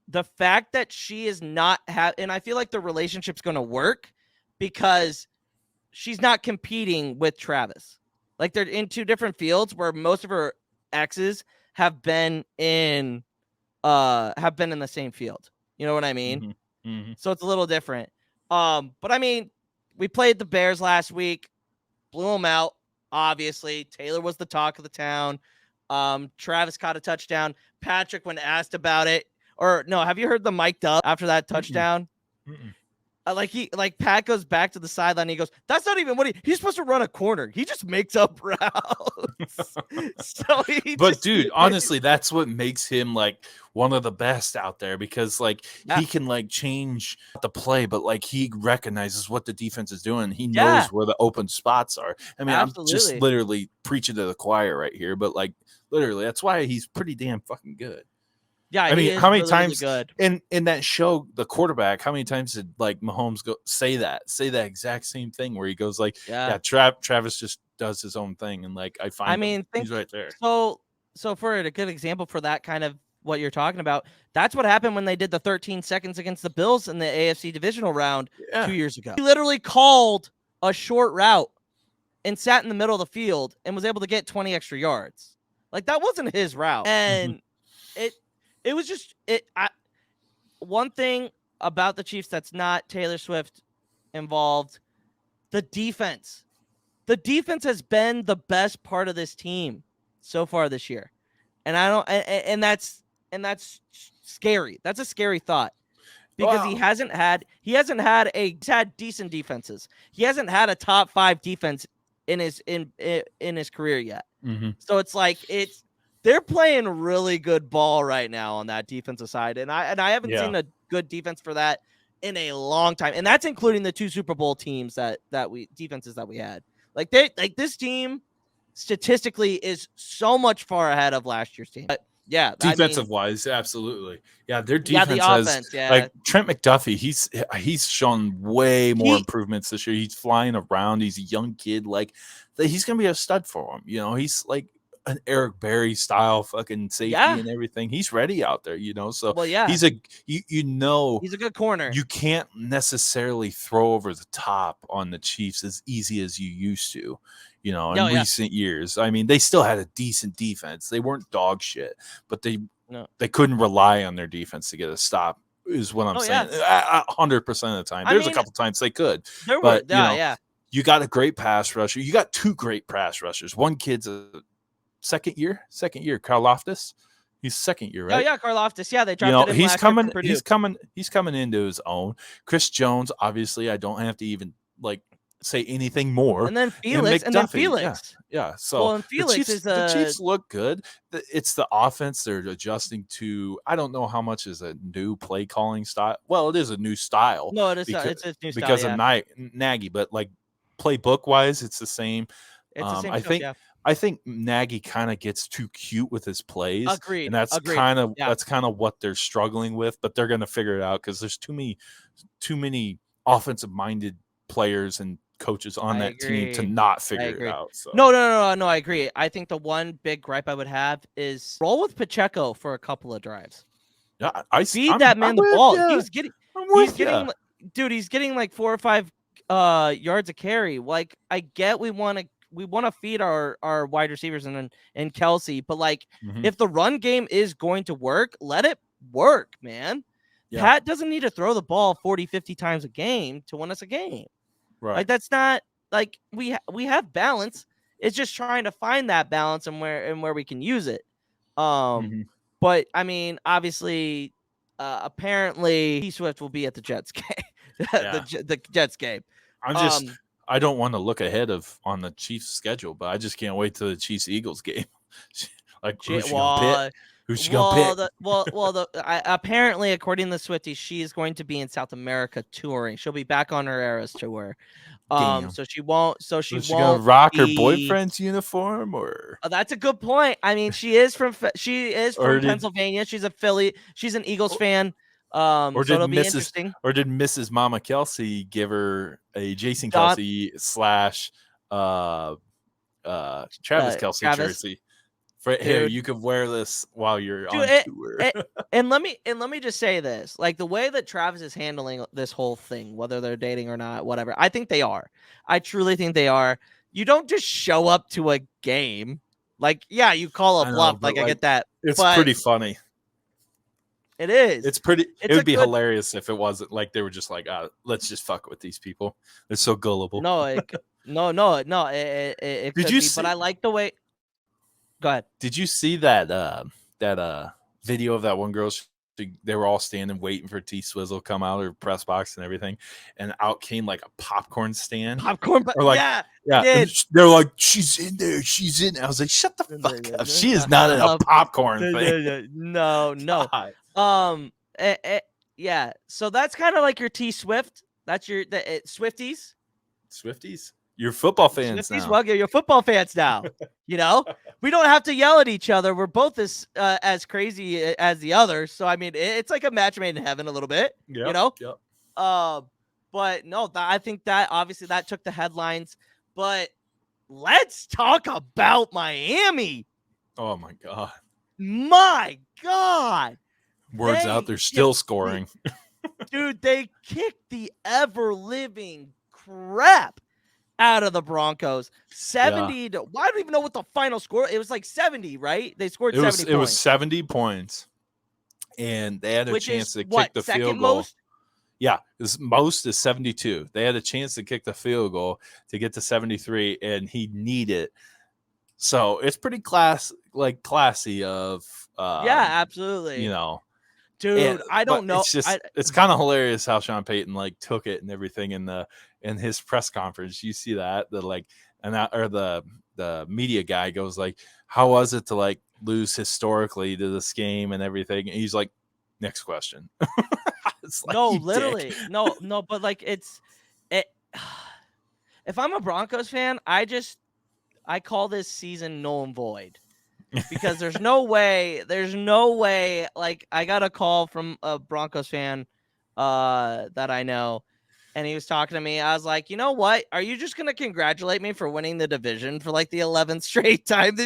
the fact that she is not and I feel like the relationship's going to work because she's not competing with Travis. Like they're in two different fields where most of her exes have been in the same field. You know what I mean? Mm-hmm. Mm-hmm. So it's a little different. But I mean, we played the Bears last week. Blew them out, obviously. Taylor was the talk of the town. Travis caught a touchdown. Patrick, when asked about it, or no, have you heard the mic'd up after that touchdown? Pat goes back to the sideline. He goes, "That's not even what he's supposed to run a corner. He just makes up routes." Dude, honestly, that's what makes him like one of the best out there because he can like change the play, but like he recognizes what the defense is doing. He knows where the open spots are. I mean, Absolutely. I'm just literally preaching to the choir right here, but like literally, that's why he's pretty damn fucking good. Yeah, I mean, how many times good. in that show, The Quarterback, how many times did like Mahomes say that exact same thing where he goes like, Travis just does his own thing and like he's right there. So for a good example for that kind of what you're talking about, that's what happened when they did the 13 seconds against the Bills in the AFC divisional round 2 years ago. He literally called a short route and sat in the middle of the field and was able to get 20 extra yards. Like that wasn't his route. And it was just one thing about the Chiefs that's not Taylor Swift involved, the defense. The defense has been the best part of this team so far this year. And that's scary. That's a scary thought. Because he's had decent defenses. He hasn't had a top 5 defense in his career yet. Mm-hmm. So it's like they're playing really good ball right now on that defensive side, and I haven't seen a good defense for that in a long time, and that's including the 2 Super Bowl teams defenses that we had. Like this team statistically is so much far ahead of last year's team. But yeah, defensive wise, absolutely. Yeah, their defense the offense, like Trent McDuffie. He's shown way more improvements this year. He's flying around. He's a young kid. Like he's gonna be a stud for him. You know, he's like an Eric Berry style fucking safety and everything. He's ready out there, you know. So he's a he's a good corner. You can't necessarily throw over the top on the Chiefs as easy as you used to, you know, in recent years. I mean, they still had a decent defense. They weren't dog shit, but they couldn't rely on their defense to get a stop. Is what I'm saying. 100% of the time. There's a couple times they could, but you got a great pass rusher. You got 2 great pass rushers. One kid's a second year, Karlaftis. He's second year, right? Oh yeah, Karlaftis. Yeah, they dropped him. He's coming into his own. Chris Jones, obviously, I don't have to even like say anything more. And then Felix, Yeah. So Felix the Chiefs look good. It's the offense they're adjusting to. I don't know how much is a new play calling style. Well, it is a new style. No, it is. It's a new style because of Nagy, but like playbook wise, it's the same. It's the same I think Nagy kind of gets too cute with his plays. Agreed. And that's kind of what they're struggling with, but they're going to figure it out because there's too many offensive minded players and coaches on I that team to agree. not I figure it agree. out. So No, I agree. I think the one big gripe I would have is roll with Pacheco for a couple of drives. yeah, Feed that man the with ball. ya. I'm with ya. Dude, he's getting like 4 or 5 yards a carry. Like, I get we want to feed our wide receivers and Kelsey, but like if the run game is going to work, let it work, man. Yeah. Pat doesn't need to throw the ball 40, 50 times a game to win us a game. Right. Like, that's not like we have balance. It's just trying to find that balance and where we can use it. But I mean, obviously, apparently, T Swift will be at the Jets game, the Jets game. I don't want to look ahead on the Chiefs' schedule, but I just can't wait till the Chiefs Eagles game. Like, who's she gonna pick? Who's she gonna pick? Apparently, according to Swifty, she is going to be in South America touring. She'll be back on her Eras tour. Damn. So she won't. So she Is she won't gonna rock her boyfriend's uniform, or? That's a good point. I mean, she is from Pennsylvania. She's a Philly. She's an Eagles fan. So it'll be interesting. Or did Mrs. Mama Kelsey give her a Jason Kelsey / Travis Kelsey jersey? Here, you could wear this while you're on tour. And let me just say this: like, the way that Travis is handling this whole thing, whether they're dating or not, whatever, I think they are. I truly think they are. You don't just show up to a game. Like, yeah, you call a bluff. I get that. It's pretty funny. It is. It would be hilarious if it wasn't like they were just like, let's just fuck with these people. They're so gullible. No. It Did you see? But I like the way. Go ahead. Did you see that video of that one girl? They were all standing waiting for T Swizzle come out of her press box and everything, and out came like a popcorn stand. Yeah. They're like, she's in there. She's in there. I was like, shut the fuck up. She is not in a popcorn thing. No. Yeah. So that's kind of like your T Swift. That's your Swifties. Swifties. You're football fans now. Well, you're football fans now. You know, we don't have to yell at each other. We're both as crazy as the other. So I mean, it's like a match made in heaven a little bit. Yep, you know. Yep. But no, I think that obviously that took the headlines. But let's talk about Miami. Oh my god. My God. Words out. They're still scoring. Dude, they kicked the ever living crap out of the Broncos. 70 to, I don't even know what the final score. It was like 70, right? They scored 70 points. It was 70 points. And they had a chance to kick the field goal. Most? Yeah, most is 72. They had a chance to kick the field goal to get to 73, and he needed. So it's pretty classy of yeah, absolutely. You know. Dude, I don't know. It's kind of hilarious how Sean Payton took it and everything in his press conference. You see that the media guy goes like, "How was it to lose historically to this game and everything?" And he's like, "Next question." No, literally, no, but if I'm a Broncos fan, I call this season null and void. Because there's no way, I got a call from a Broncos fan that I know, and he was talking to me. I was like, you know what? Are you just going to congratulate me for winning the division for the 11th straight time?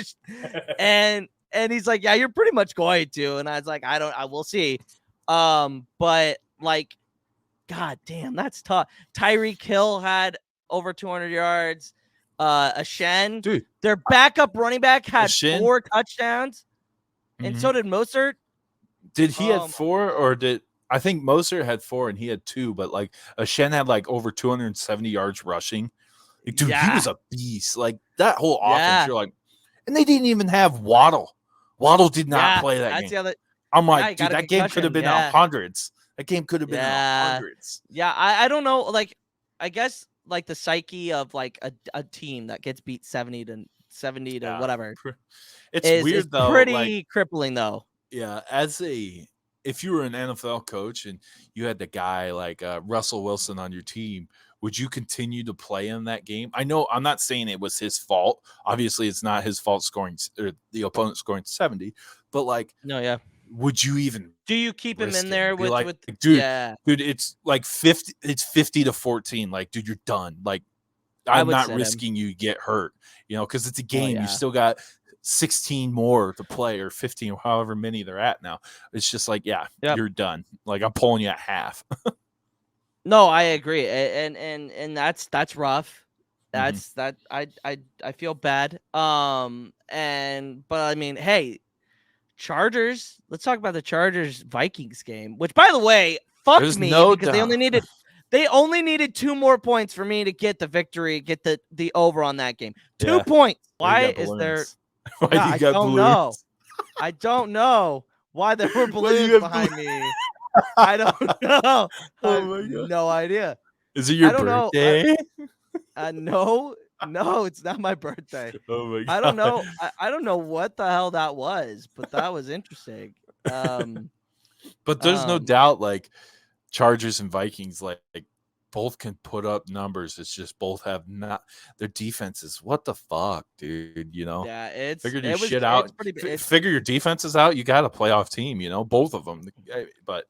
And he's like, yeah, you're pretty much going to. And I was like, I will see. But God damn, that's tough. Tyreek Hill had over 200 yards. Ashen, dude, their backup running back had Ashen? 4 touchdowns, and so did Mostert. Did he had 4, or did I think Mostert had 4 and he had 2? But Ashen had over 270 yards rushing. Dude, he was a beast. That whole offense, you're and they didn't even have Waddle. Waddle did not play that game. I'm dude, that game could have been hundreds. That game could have been hundreds. Yeah, I don't know. I guess. The psyche of a team that gets beat 70 to whatever. It's weird though. Pretty crippling though. Yeah, if you were an NFL coach and you had the guy Russell Wilson on your team, would you continue to play in that game? I know I'm not saying it was his fault. Obviously, it's not his fault scoring or the opponent scoring 70, but no, yeah. Would you even? Do you keep him in there with dude? Yeah. Dude, it's 50. It's 50 to 14. Dude, you're done. I I'm would not sit him. risking you get hurt, because it's a Well, game. yeah. You still got 16 more to play, or 15, or however many they're at now. It's just like, Yep. you're done. Like, I'm pulling you at half. No, I agree, and that's rough. That's that I feel bad. But I mean, hey, Chargers. Let's talk about the Chargers Vikings game, which, by the way, fucked There's me no because doubt. they only needed 2 more points for me to get the victory, get the over on that game. 2 Yeah. points. Why Why you got is there? balloons? Why Yeah, do you I got don't balloons? know. I don't know why there were Why do balloons you have behind me. I don't know. I Oh have my God. no idea. Is it your I don't know. birthday? No, it's not my birthday. Oh my God. I don't know. I don't know what the hell that was, but that was interesting. But there's no Um, doubt, like, Chargers and Vikings, like both can put up numbers. It's just both have not their defenses. What the fuck, dude? yeah, Figure your shit out. It's pretty. Figure your defenses out. You got a playoff team. Both of them. But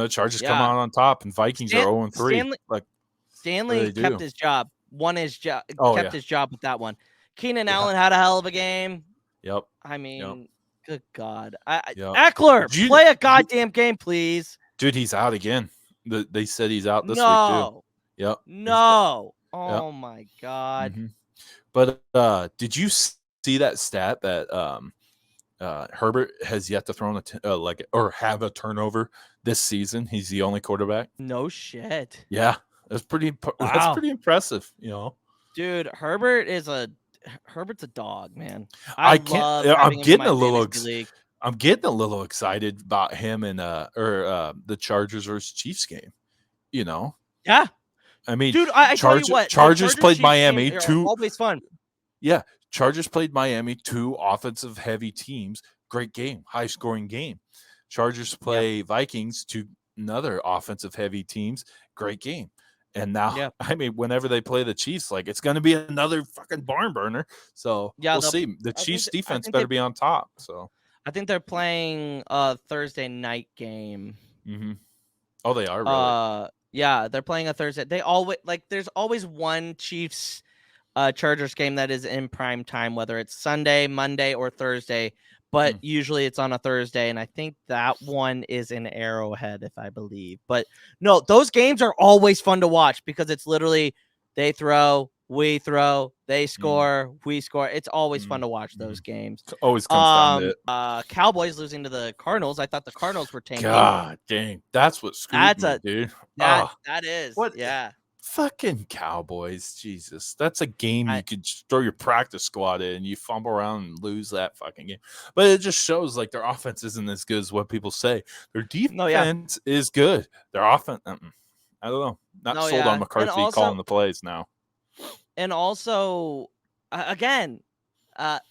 Chargers come Yeah. out on top, and Vikings are 0-3. Stanley Like, Stanley they kept do? his job. Won his job. Oh, Kept yeah. his job with that one. Keenan Yeah. Allen had a hell of a game. Yep. I mean, Yep. good God. Yep. Eckler, Did you- play a goddamn game, please. Dude, he's out again. They said he's out this week too. No. Yep. No. Oh my God. Mhm. But did you see that stat that Herbert has yet to throw or have a turnover this season? He's the only quarterback. No shit. Yeah, that's pretty. That's Wow. pretty impressive. Dude, Herbert's a dog, man. I'm getting a little excited about him and the Chargers versus Chiefs game. Yeah. I mean, dude, I tell you what, Chargers played Chiefs Miami games are too. always fun. Yeah, Chargers played Miami, 2 offensive heavy teams. Great game, high scoring game. Chargers play Vikings, 2 another offensive heavy teams. Great game. And now, I mean, whenever they play the Chiefs, like, it's going to be another fucking barn burner. So we'll see. The Chiefs defense better be on top. So I think they're playing a Thursday night game. Mm-hmm. Oh, they are really. Yeah, they're playing a Thursday. They always there's always one Chiefs Chargers game that is in prime time, whether it's Sunday, Monday, or Thursday. But usually it's on a Thursday, and I think that one is in Arrowhead, if I believe. But no, those games are always fun to watch because it's literally they throw, we throw, they score, we score. It's always fun to watch those games. It always comes down to it. Cowboys losing to the Cardinals. I thought the Cardinals were tanking. God dang, that's what screwed me, dude. That is what? Yeah. Fucking Cowboys, Jesus. That's a game you could throw your practice squad in and you fumble around and lose that fucking game. But it just shows like their offense isn't as good as what people say. Their defense is good. Their offense, I don't know. Not sold on McCarthy calling the plays now. And also, again,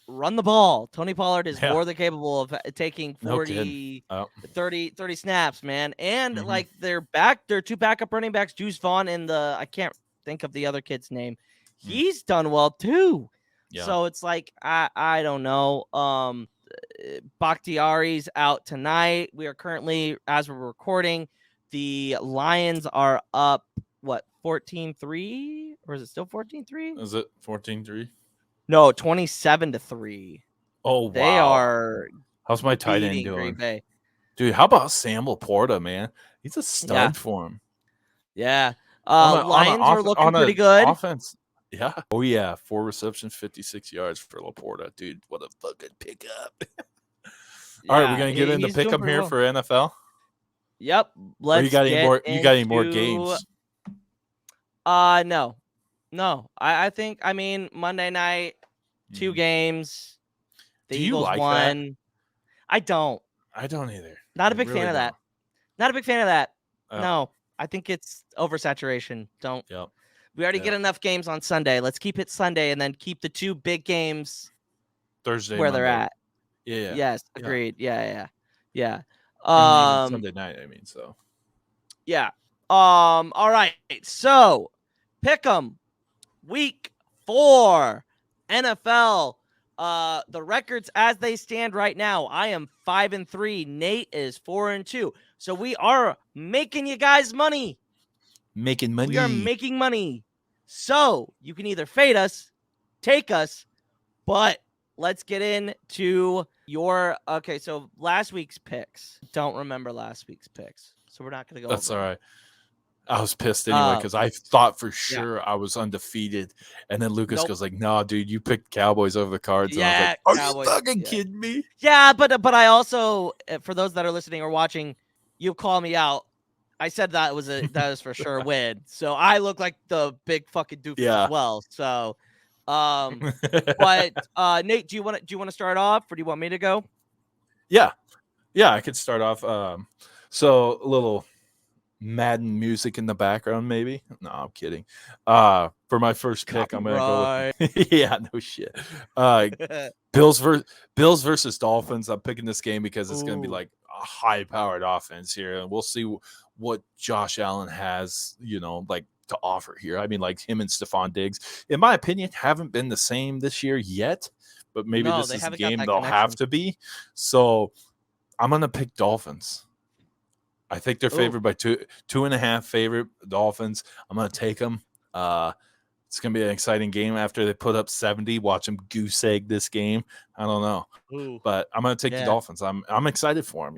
run the ball. Tony Pollard is more than capable of taking 30 snaps, man. And like their 2 backup running backs, Juice Vaughn and I can't think of the other kid's name. He's done well too. Yeah. So it's like I don't know. Bakhtiari's out tonight. We are currently, as we're recording, the Lions are up 14-3, or is it still 14-3? Is it 14-3? No, 27-3. Oh, wow. They are. How's my tight end doing? Dude, how about Sam Laporta, man? He's a stud for him. Yeah. Lions are looking pretty good. Offense. Yeah. Oh, yeah. 4 receptions, 56 yards for Laporta. Dude, what a fucking pickup. All right, we're going to get into pick 'em here for NFL? Yep. Let's you got any more games? No. I think, Monday night, 2 games. The Eagles won. That? I don't either. Not a big fan of that. Not a big fan of that. Oh. No. I think it's oversaturation. Don't. Yep. We already get enough games on Sunday. Let's keep it Sunday and then keep the 2 big games Thursday where Monday. they're at. Yeah. Yes. Agreed. Yeah. Sunday night, so. Yeah. All right. So, pick 'em. Week 4 NFL. The records as they stand right now, I am 5-3. Nate is 4-2. So we are making you guys money. Making money. We are making money. So you can either fade us, take us, but let's get into your okay. So last week's picks. Don't remember last week's picks, so we're not going to go. That's over all them. right. I was pissed anyway because I thought for sure I was undefeated, and then Lucas goes like, "No, dude, you picked Cowboys over the Cards." And I was like, "Are Cowboys, you fucking kidding me?" Yeah, but I also, for those that are listening or watching, you call me out. I said that was for sure a win. So I look like the big fucking doofus as well. So, but Nate, do you want to start off, or do you want me to go? Yeah, I could start off. So a little Madden music in the background, maybe. No, I'm kidding. For my first pick, I'm gonna go with yeah, no shit. Bills versus Dolphins. I'm picking this game because it's gonna be like a high-powered offense here, and we'll see what Josh Allen has, like to offer here. I mean, like him and Stephon Diggs, in my opinion, haven't been the same this year yet. But maybe this is a game they'll have to be. So I'm gonna pick Dolphins. I think they're favored by 2.5 favorite Dolphins. I'm going to take them. It's going to be an exciting game after they put up 70. Watch them goose egg this game. I don't know. But I'm going to take the Dolphins. I'm excited for them,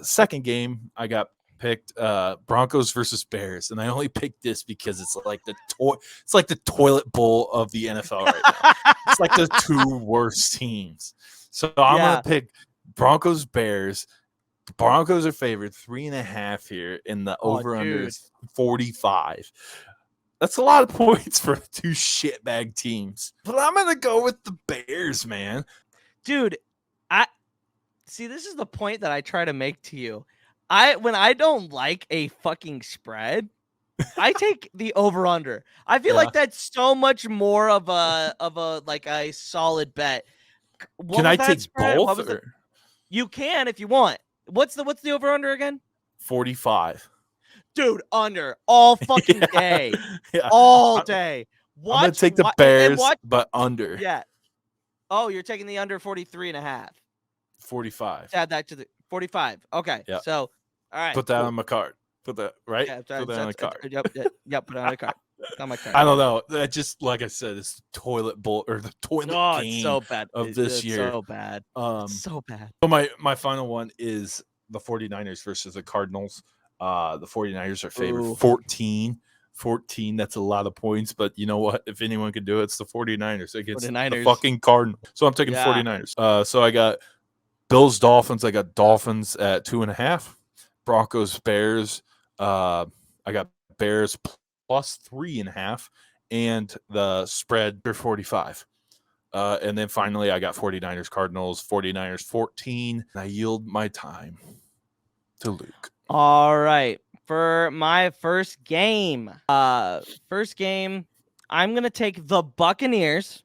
Second game, I got picked Broncos versus Bears. And I only picked this because it's like the toilet bowl of the NFL right now. It's like the two worst teams. So I'm going to pick Broncos Bears. The Broncos are favored 3.5 here, and the over-under is 45. That's a lot of points for two shitbag teams. But I'm going to go with the Bears, man. Dude, see, this is the point that I try to make to you. When I don't like a fucking spread, I take the over-under. I feel like that's so much more of a like a solid bet. Can I take both? You can if you want. What's the over under again? 45. Dude, under all fucking day. All day. I'm going to take the Bears, but under. Yeah. Oh, you're taking the under 43.5. 45. Add that to the 45. Okay. Yep. So, all right. Put that on my card. Put that, right? Yeah, put that on the card. Yep, put it on the card. On my card. I don't know. That just, like I said, it's the toilet bowl or the toilet game so bad. of this year. So bad. So bad. So my final one is the 49ers versus the Cardinals. The 49ers are favored 14. 14, that's a lot of points, but you know what? If anyone can do it, it's the 49ers against the fucking Cardinals. So I'm taking 49ers. So I got Bills, Dolphins. I got Dolphins at 2.5. Broncos, Bears. I got Bears plus 3.5, and the spread for 45. And then finally, I got 49ers, Cardinals, 49ers 14. I yield my time to Luke. All right. For my first game, I'm going to take the Buccaneers.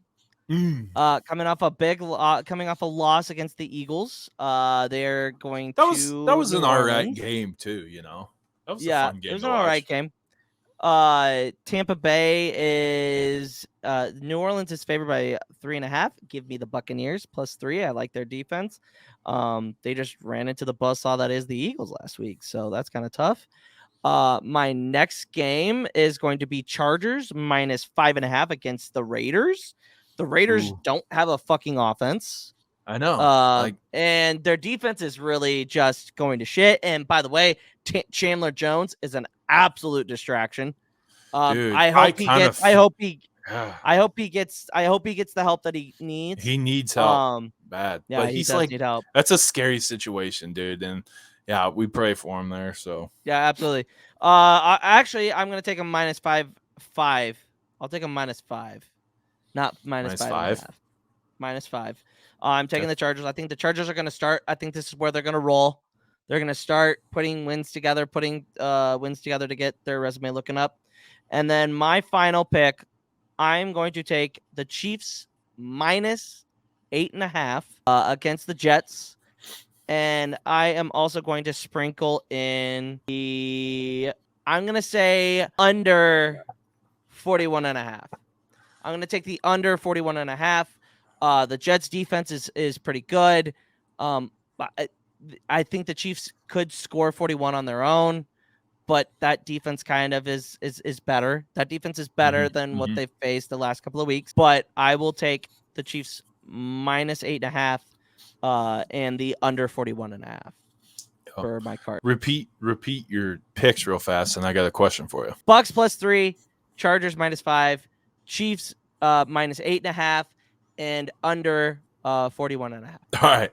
Coming off a loss against the Eagles. They're going that was an all right game too, That was a fun game. It was an all right game. Tampa Bay is New Orleans is favored by 3.5. Give me the Buccaneers plus 3. I like their defense. They just ran into the buzzsaw that is the Eagles last week, so that's kind of tough. My next game is going to be Chargers minus 5.5 against the Raiders. The Raiders don't have a fucking offense. I know. And their defense is really just going to shit. And by the way, Chandler Jones is an absolute distraction. Dude, I hope he gets the help that he needs. He needs help bad. Yeah, but he's like, need help. That's a scary situation, dude. And yeah, we pray for him there. So yeah, absolutely. Actually, I'm gonna take him minus 5. I'll take him minus 5. Not minus 5. Minus 5. I'm taking the Chargers. I think the Chargers are going to start. I think this is where they're going to roll. They're going to start putting wins together to get their resume looking up. And then my final pick, I'm going to take the Chiefs minus 8.5 against the Jets. And I am also going to sprinkle in I'm going to say under 41.5. I'm going to take the under 41.5. The Jets defense is pretty good. I think the Chiefs could score 41 on their own. but that defense kind of is better. That defense is better than what they've faced the last couple of weeks. But I will take the Chiefs -8.5 and the under 41.5 for my card. Repeat your picks real fast, and I got a question for you. Bucks +3, Chargers -5, Chiefs -8.5, and under 41.5. All right.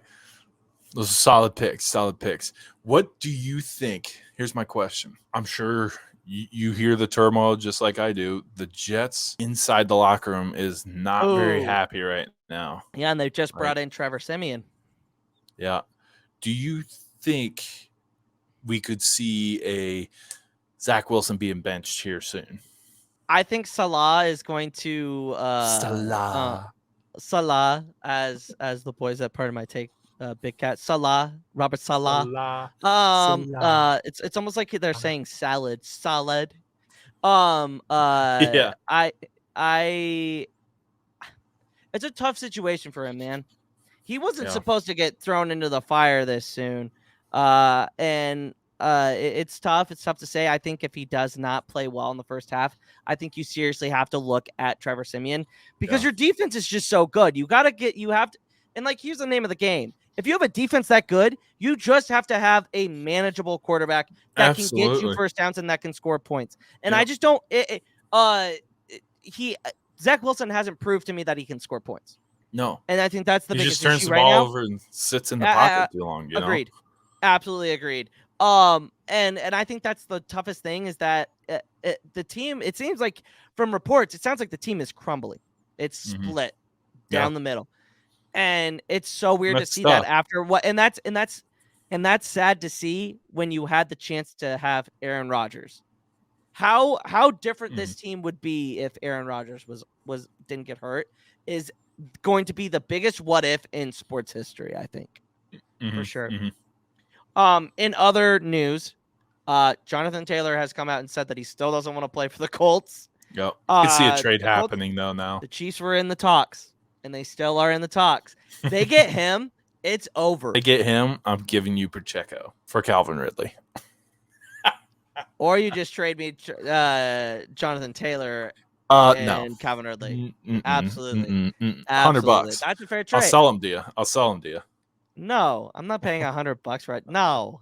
Those are solid picks. What do you think? Here's my question. I'm sure you hear the turmoil just like I do. The Jets inside the locker room is not very happy right now. Yeah, and they just brought in Trevor Siemian. Yeah. Do you think we could see a Zach Wilson being benched here soon? I think Salah is going to Salah, as the boys at Part of My Take, Big Cat Robert Salah. It's almost like they're saying salad. Yeah. It's a tough situation for him, man. He wasn't supposed to get thrown into the fire this soon, and it's tough. It's tough to say. I think if he does not play well in the first half, I think you seriously have to look at Trevor Siemian because your defense is just so good. And like, here's the name of the game. If you have a defense that good, you just have to have a manageable quarterback that can get you first downs and that can score points. And I just don't. Zach Wilson hasn't proved to me that he can score points. No, and I think that's the biggest issue right now. He just turns the ball over and sits in the pocket too long. Agreed. Absolutely agreed. And I think that's the toughest thing is that the team. It seems like from reports, it sounds like the team is crumbling. It's split down the middle. And it's so weird to see that after what, and that's sad to see when you had the chance to have Aaron Rodgers. How different this team would be if Aaron Rodgers didn't get hurt is going to be the biggest what if in sports history, I think, for sure. In other news, Jonathan Taylor has come out and said that he still doesn't want to play for the Colts. Yep, I can see a trade happening though now. The Chiefs were in the talks. And they still are in the talks. They get him, it's over. They get him, I'm giving you Pacheco for Calvin Ridley. Or you just trade me Jonathan Taylor and Calvin Ridley. Absolutely. $100. That's a fair trade. I'll sell him to you. No, I'm not paying $100 for it. No.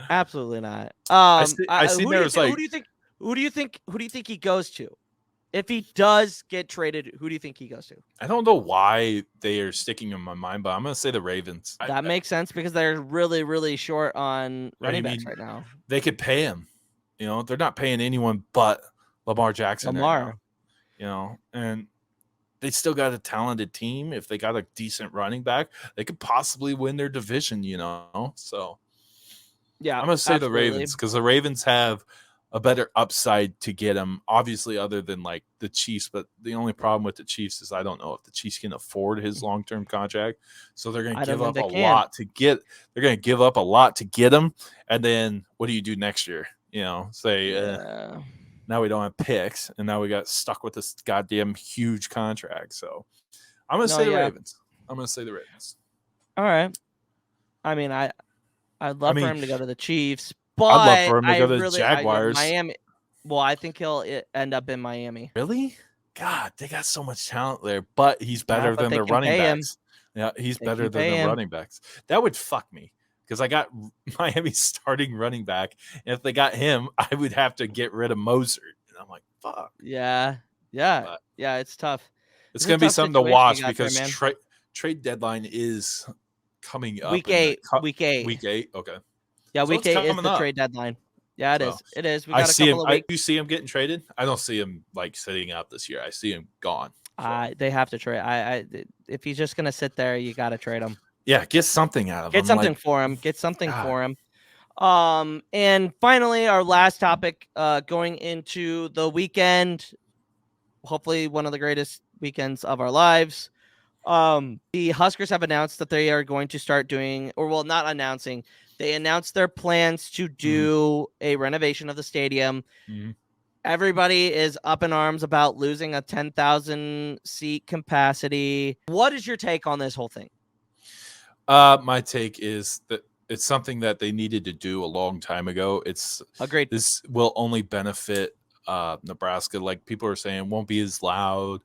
Absolutely not. I see there's like who do you think he goes to? If he does get traded, who do you think he goes to? I don't know why they are sticking in my mind, but I'm going to say the Ravens. That makes sense because they're really, really short on running backs right now. They could pay him. They're not paying anyone but Lamar Jackson. Right now, and they still got a talented team. If they got a decent running back, they could possibly win their division, So, yeah, I'm going to say the Ravens because the Ravens have a better upside to get him, obviously, other than like the Chiefs. But the only problem with the Chiefs is I don't know if the Chiefs can afford his long-term contract. So they're going to give up a lot to get. They're going to give up a lot to get him. And then what do you do next year? Now we don't have picks, and now we got stuck with this goddamn huge contract. So I'm going to say the Ravens. I'm going to say the Ravens. All right. I mean, I'd love for him to go to the Chiefs. But I'd love for him to go to the Jaguars. Miami. Well, I think he'll end up in Miami. Really? God, they got so much talent there. But he's better than their running backs. Yeah, he's better than their running backs. That would fuck me because I got Miami starting running back. And if they got him, I would have to get rid of Mozart. And I'm like, fuck. Yeah. It's tough. It's going to be something to watch because trade deadline is coming up. Week 8. Week 8. Okay. Yeah, week 8 is the trade deadline. Yeah, it is. It is. We got a couple of weeks. You see him getting traded? I don't see him like sitting out this year. I see him gone. They have to trade. If he's just gonna sit there, you got to trade him. Yeah, get something out of him. Get something for him. Get something for him. And finally, our last topic, going into the weekend. Hopefully, one of the greatest weekends of our lives. The Huskers have announced that they are going to start doing, not announcing. They announced their plans to do a renovation of the stadium. Everybody is up in arms about losing a 10,000 seat capacity. What is your take on this whole thing? My take is that It's something that they needed to do a long time ago. Agreed. This will only benefit Nebraska. Like people are saying, won't be as loud.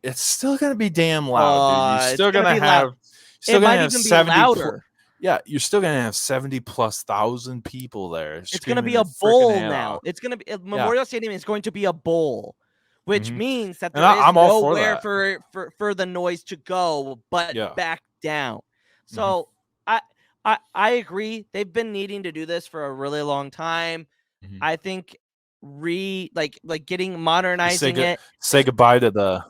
It's still gonna be damn loud, dude. You're It's still gonna gonna be loud. have. Still It gonna might have even be 70 louder. Yeah, you're still gonna have 70,000+ people there. It's gonna be screaming a their freaking bowl head now. off. It's gonna be Memorial Stadium is going to be a bowl, which Mhm. means that And there is I'm all for nowhere that. for the noise to go but Yeah. back down. Mhm. So I agree. They've been needing to do this for a really long time. Mhm. I think modernizing it. Say goodbye to the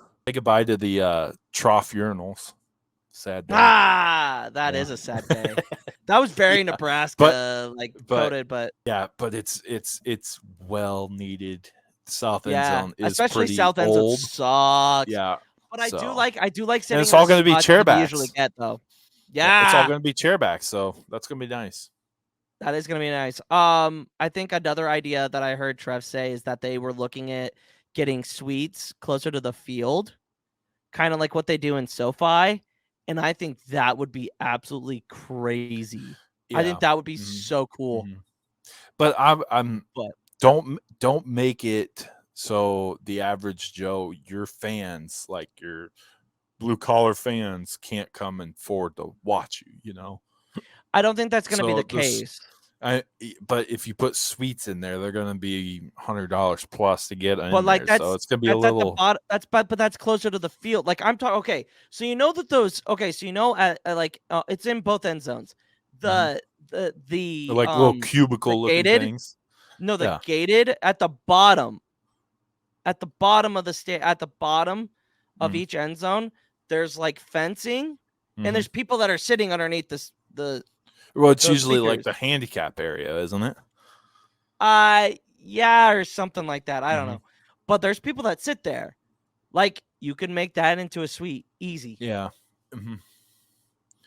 trough urinals. Sad day. That is Yeah. a sad day. That was very Yeah, Nebraska coded, but yeah, but it's well needed. South end yeah, zone is especially pretty South End old. sucks. Yeah. But I So do like and sitting it's in all the gonna be spots that we usually chairbacks. get though. Yeah, it's all Yeah, gonna be chairback, so that's gonna be nice. that is gonna be nice. I think another idea that I heard Trev say is that they were looking at getting suites closer to the field, kind of like what they do in SoFi, and I think that would be absolutely crazy. I Yeah. think that would be Mhm. so cool. Mhm. But I'm But don't make it so the average Joe, your fans, like your blue collar fans, can't come and afford to watch you. You know. I don't think that's gonna be So the this, case. but if you put suites in there, they're gonna be $100 plus to get But in like there. So it's gonna be a that's at the little. bottom. But that's closer to the field. Like I'm talking. Okay, so you know that those. Okay, so you know it's in both end zones. Mhm. The They're like little the cubicle looking gated. things. No, the Yeah. gated at the bottom. At the bottom of at the bottom of Mhm. each end zone, there's like fencing, and Mhm. there's people that are sitting underneath the Well, it's those usually like bleachers. the handicap area, isn't it? Yeah, or something like that. I don't Mhm. know. But there's people that sit there. Like you can make that into a suite easy. Yeah. Mhm.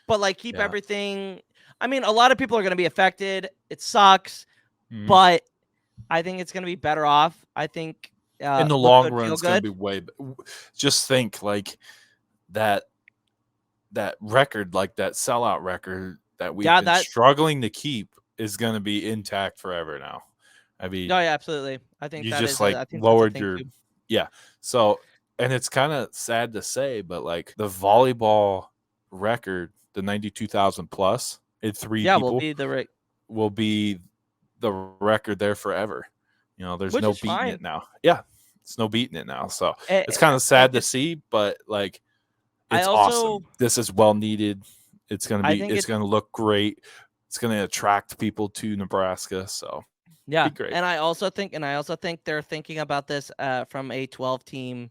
But like keep Yeah. everything. I mean, a lot of people are going to be affected. It sucks, Mhm. but I think it's going to be better off. I think In the look long good, run, feel it's gonna good. be just think like that record, like that sellout record that we've Yeah, been struggling to keep is gonna be intact forever now. I mean, No, yeah, absolutely. I think you that just is. like I think that's a lowered thing your too. yeah. So and it's kind of sad to say, but like the volleyball record, the 92,000 plus in three Yeah, will people be the right, will be the record there forever. You know, there's which no is beating fine. it now. Yeah, it's no beating it now. So it's kind of I sad to just, see, but like I it's also, awesome. This is well needed. It's gonna I be. think It's it's gonna look great. It's gonna attract people to Nebraska. So yeah, be great. and I also think they're thinking about this from a 12-team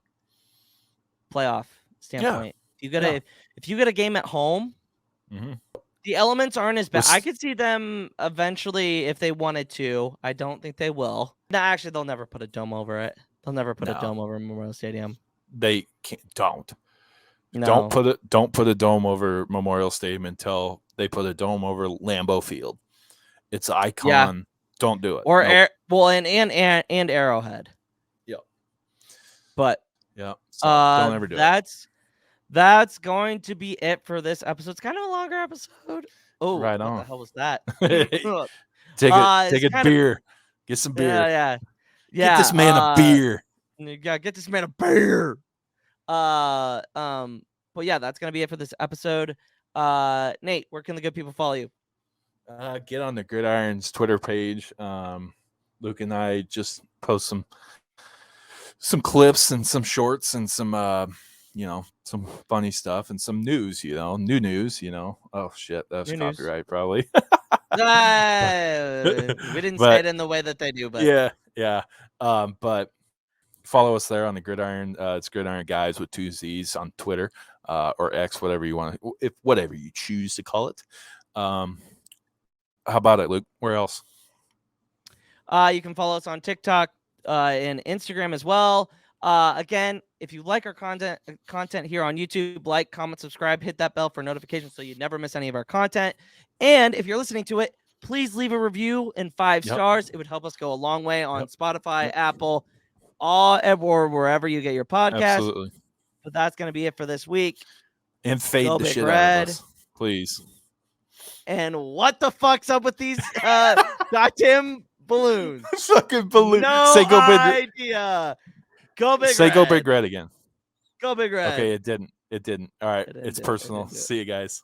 playoff standpoint. Yeah. If you get a game at home, Mm-hmm. the elements aren't as bad. I Was could see them eventually if they wanted to. I don't think they will. No, actually, they'll never put a dome over it. They'll never put a no, dome over Memorial Stadium. they can't. Don't No. put a dome over Memorial Stadium until they put a dome over Lambeau Field. It's an Yeah. icon. Don't do it. Or Nope. and Arrowhead. Yep. But Yeah. So don't ever do it. that's going to be it for this episode. It's kind of a longer episode. Oh, Right what on. the hell was that? Take It's a kind of beer. Get some beer. yeah. Get this man a beer. Yeah, get this man a beer. But yeah, that's gonna be it for this episode. Nate, where can the good people follow you? Get on the Gridiron's Twitter page. Luke and I just post some clips and some shorts and some some funny stuff and some news, new news, Oh shit, that was New news. copyright probably. We didn't say it in the way that they do, but yeah. But follow us there on the Gridiron. It's Gridiron Guys with 2 Z's on Twitter, or X, whatever you want, whatever you choose to call it. How about it, Luke? Where else? You can follow us on TikTok and Instagram as well. Again, if you like our content here on YouTube, like, comment, subscribe, hit that bell for notifications so you never miss any of our content. And if you're listening to it, please leave a review and 5 stars. It would help us go a long way on Spotify, Apple, or wherever you get your podcast. Absolutely. But that's going to be it for this week. And fade the shit out of us, please. And what the fuck's up with these goddamn balloons? Fucking balloon. No Say go big. idea. Go big Say red. go big red again. Go big red. Okay, it didn't. It didn't. All right, It it's didn't. personal. It didn't do it. See you guys.